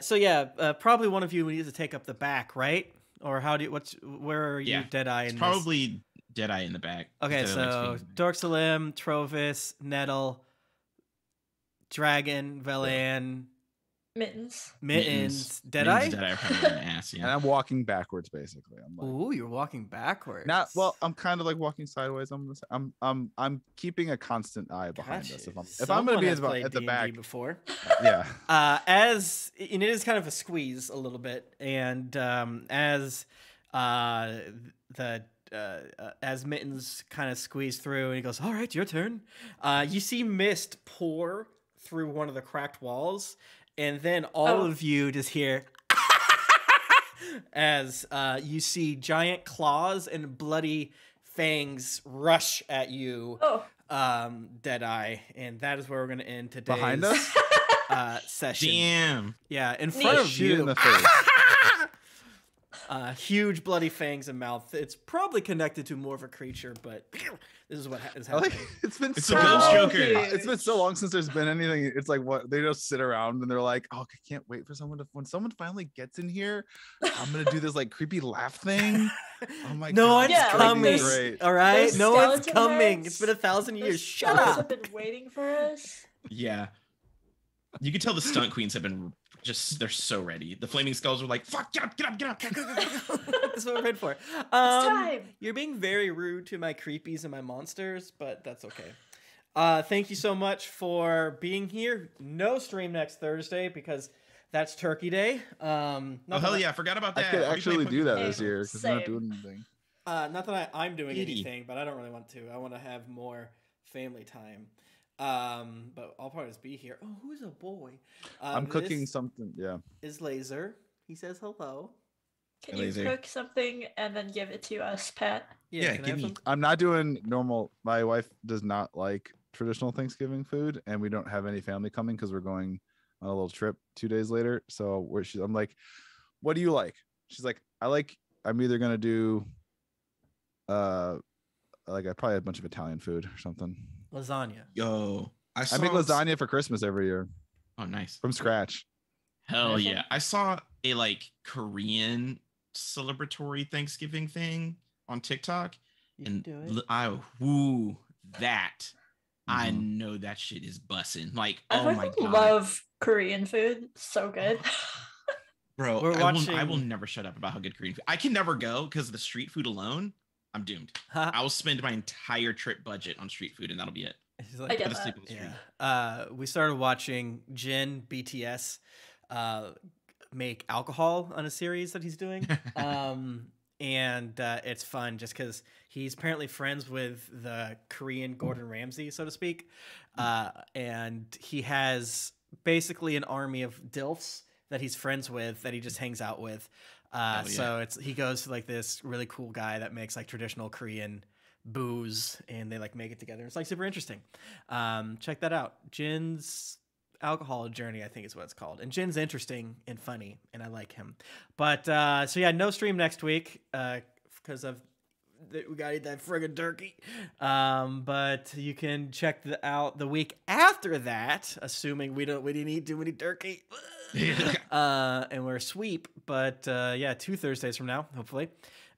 So yeah, probably one of you needs to take up the back, right? Or where are you, Deadeye? It's probably Deadeye in the back. Okay, so Dorksalim, Trovis, Nettle, Dragon, Velan, Mittens, Deadeye. And I'm walking backwards, basically. I'm like, ooh, you're walking backwards. I'm kind of like walking sideways. I'm keeping a constant eye behind us. If I'm going to be at the back before. Yeah. And it is kind of a squeeze a little bit, and as Mittens kind of squeeze through, and he goes, "All right, your turn." You see mist pour through one of the cracked walls. And then all of you just hear as you see giant claws and bloody fangs rush at you, Deadeye, and that is where we're going to end today's behind us session. Damn. Yeah, in front of you. In the face. Huge bloody fangs and mouth. It's probably connected to more of a creature, but this is what is happening. It's been It's so a ghost long. Joker. It's been so long since there's been anything. It's like what they just sit around and they're like, oh, I can't wait for someone to. When someone finally gets in here, I'm gonna do this like creepy laugh thing. Oh my god! No one's coming. Great. All right, no one's coming. Heads. It's been 1,000 years. Shut up. up. Have been waiting for us. Yeah. You can tell the stunt queens have been they're so ready. The flaming skulls are like, fuck, get up. That's what we're ready for. It's time. You're being very rude to my creepies and my monsters, but that's okay. Thank you so much for being here. No stream next Thursday because that's Turkey Day. Oh, hell yeah, I forgot about that. I could actually do that this year because we're not doing anything. Not that I'm doing anything, but I don't really want to. I want to have more family time. But I'll probably just be here. Oh, who's a boy? I'm cooking something. Yeah. Is Laser. He says hello. Can you cook something and then give it to us, Pat? Yeah, give me. I'm not doing normal. My wife does not like traditional Thanksgiving food, and we don't have any family coming because we're going on a little trip 2 days later. So I'm like, what do you like? She's like, I'm either gonna do like I probably have a bunch of Italian food or something. Lasagna. Yo, I make lasagna for Christmas every year. Oh, nice. From scratch. Hell yeah. I saw a like Korean celebratory Thanksgiving thing on TikTok. And I know that shit is bussin'. Like, oh my god. I love Korean food. So good. Bro, I will never shut up about how good Korean food. I can never go because the street food alone, I'm doomed. I will spend my entire trip budget on street food and that'll be it. Like, I get that. Yeah. We started watching Jin BTS make alcohol on a series that he's doing. And it's fun just because he's apparently friends with the Korean Gordon Ramsay, so to speak. And he has basically an army of DILFs that he's friends with that he just hangs out with. So he goes to like this really cool guy that makes like traditional Korean booze and they like make it together. It's like super interesting. Check that out. Jin's alcohol journey, I think is what it's called. And Jin's interesting and funny and I like him. But so yeah, no stream next week because of we gotta eat that friggin' turkey. But you can check out the week after that, assuming we didn't eat too many turkey. And we're sweep, but 2 Thursdays from now, hopefully.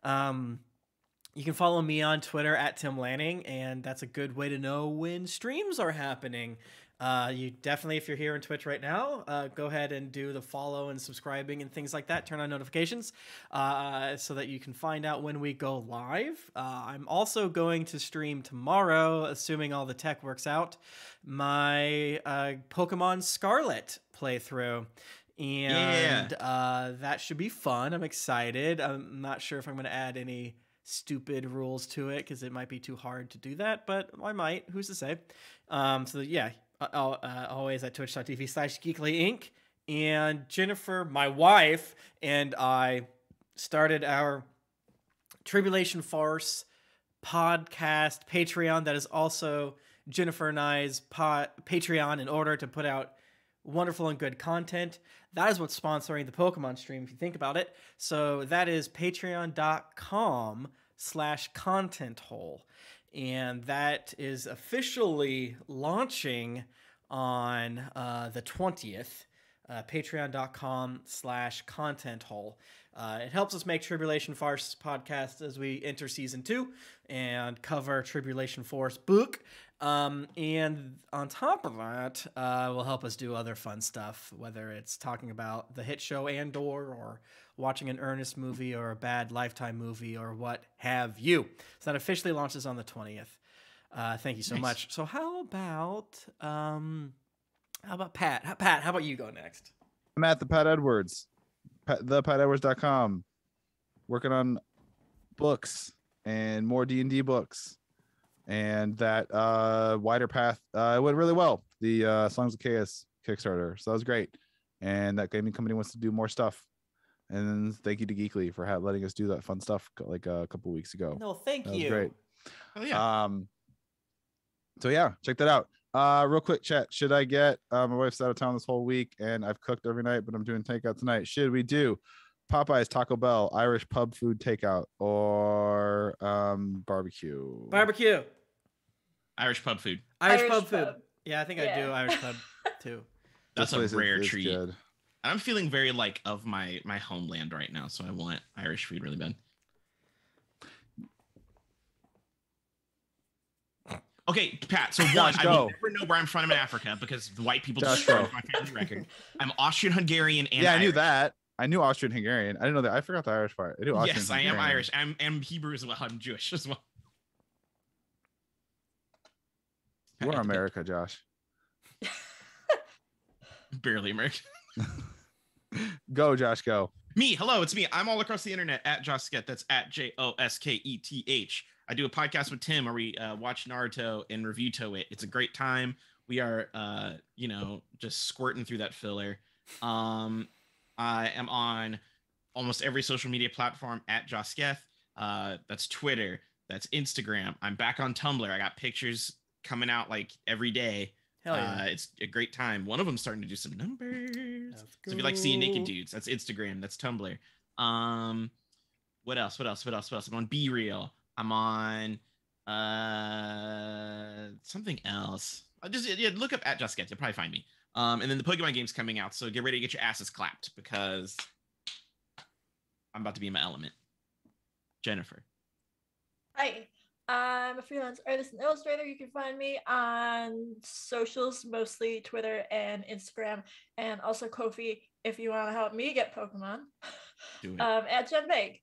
You can follow me on Twitter at Tim Lanning, and that's a good way to know when streams are happening. You definitely, if you're here on Twitch right now, go ahead and do the follow and subscribing and things like that. Turn on notifications so that you can find out when we go live. I'm also going to stream tomorrow, assuming all the tech works out, my Pokemon Scarlet playthrough. And that should be fun. I'm excited. I'm not sure if I'm going to add any stupid rules to it because it might be too hard to do that, but I might. Who's to say? Always at twitch.tv/geeklyinc. And Jennifer, my wife, and I started our Tribulation Farce podcast Patreon. That is also Jennifer and I's Patreon in order to put out wonderful and good content. That is what's sponsoring the Pokemon stream, if you think about it. So that is patreon.com/contenthole. And that is officially launching on the 20th. Patreon.com/contenthole. It helps us make Tribulation Farce podcast as we enter season 2 and cover Tribulation Force book. And on top of that, will help us do other fun stuff, whether it's talking about the hit show Andor or watching an Ernest movie or a bad Lifetime movie or what have you. So that officially launches on the 20th. Thank you so much. So how about Pat? Pat, how about you go next? I'm at the Pat Edwards, thepatedwards.com, working on books and more D&D books. And that Wider Path went really well. The Songs of Chaos Kickstarter, so that was great. And that gaming company wants to do more stuff. And thank you to Geekly for letting us do that fun stuff like a couple weeks ago. No, thank you. That was great. Oh yeah. So yeah, check that out. Real quick chat. Should I get my wife's out of town this whole week and I've cooked every night, but I'm doing takeout tonight. Should we do Popeyes, Taco Bell, Irish pub food takeout, or barbecue? Barbecue. Irish pub food. Irish pub food. Yeah, I think I do Irish pub too. That's a rare treat. Good. I'm feeling very like of my homeland right now, so I want Irish food really bad. Okay, Pat. So one, I will never know where I'm from in Africa because the white people destroyed my family record. I'm Austrian, Hungarian, and I knew that. I knew Austrian, Hungarian. I didn't know that. I forgot the Irish part. I knew Austrian. Yes, I am Irish. I'm Hebrew as well. I'm Jewish as well. We're America, Josh. Barely American. Go, Josh, go. Me. Hello, it's me. I'm all across the internet at Josketh. That's at JOSKETH. I do a podcast with Tim where we watch Naruto and review Toei. It's a great time. We are, just squirting through that filler. I am on almost every social media platform at Josketh. That's Twitter. That's Instagram. I'm back on Tumblr. I got pictures coming out like every day. Hell yeah. It's a great time. One of them's starting to do some numbers. So if you like seeing naked dudes, that's Instagram. That's Tumblr. What else? I'm on Be Real. I'm on something else. Look up at Just Get. You'll probably find me. And then the Pokemon game's coming out, so get ready to get your asses clapped because I'm about to be in my element. Jennifer. Hi. I'm a freelance artist and illustrator. You can find me on socials, mostly Twitter and Instagram, and also Ko-fi if you want to help me get Pokemon. Do it. At Jen Bake.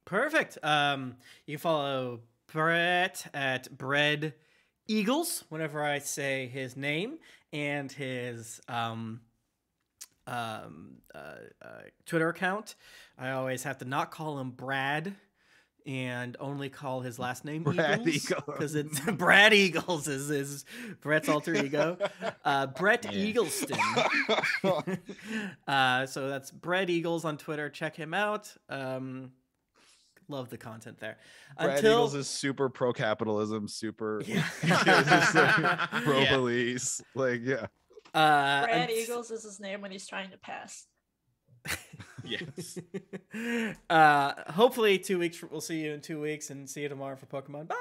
Perfect. You can follow Brett at Bread Eagles whenever I say his name, and his Twitter account. I always have to not call him Brad and only call his last name Eagles because it's Brad Eagles is Brett's alter ego. Brett Eagleston. So that's Brett Eagles on Twitter. Check him out. Love the content there. Brad Eagles is super pro capitalism, super pro police. Brad Eagles is his name when he's trying to pass. Yes. Hopefully 2 weeks. We'll see you in 2 weeks and see you tomorrow for Pokemon. Bye.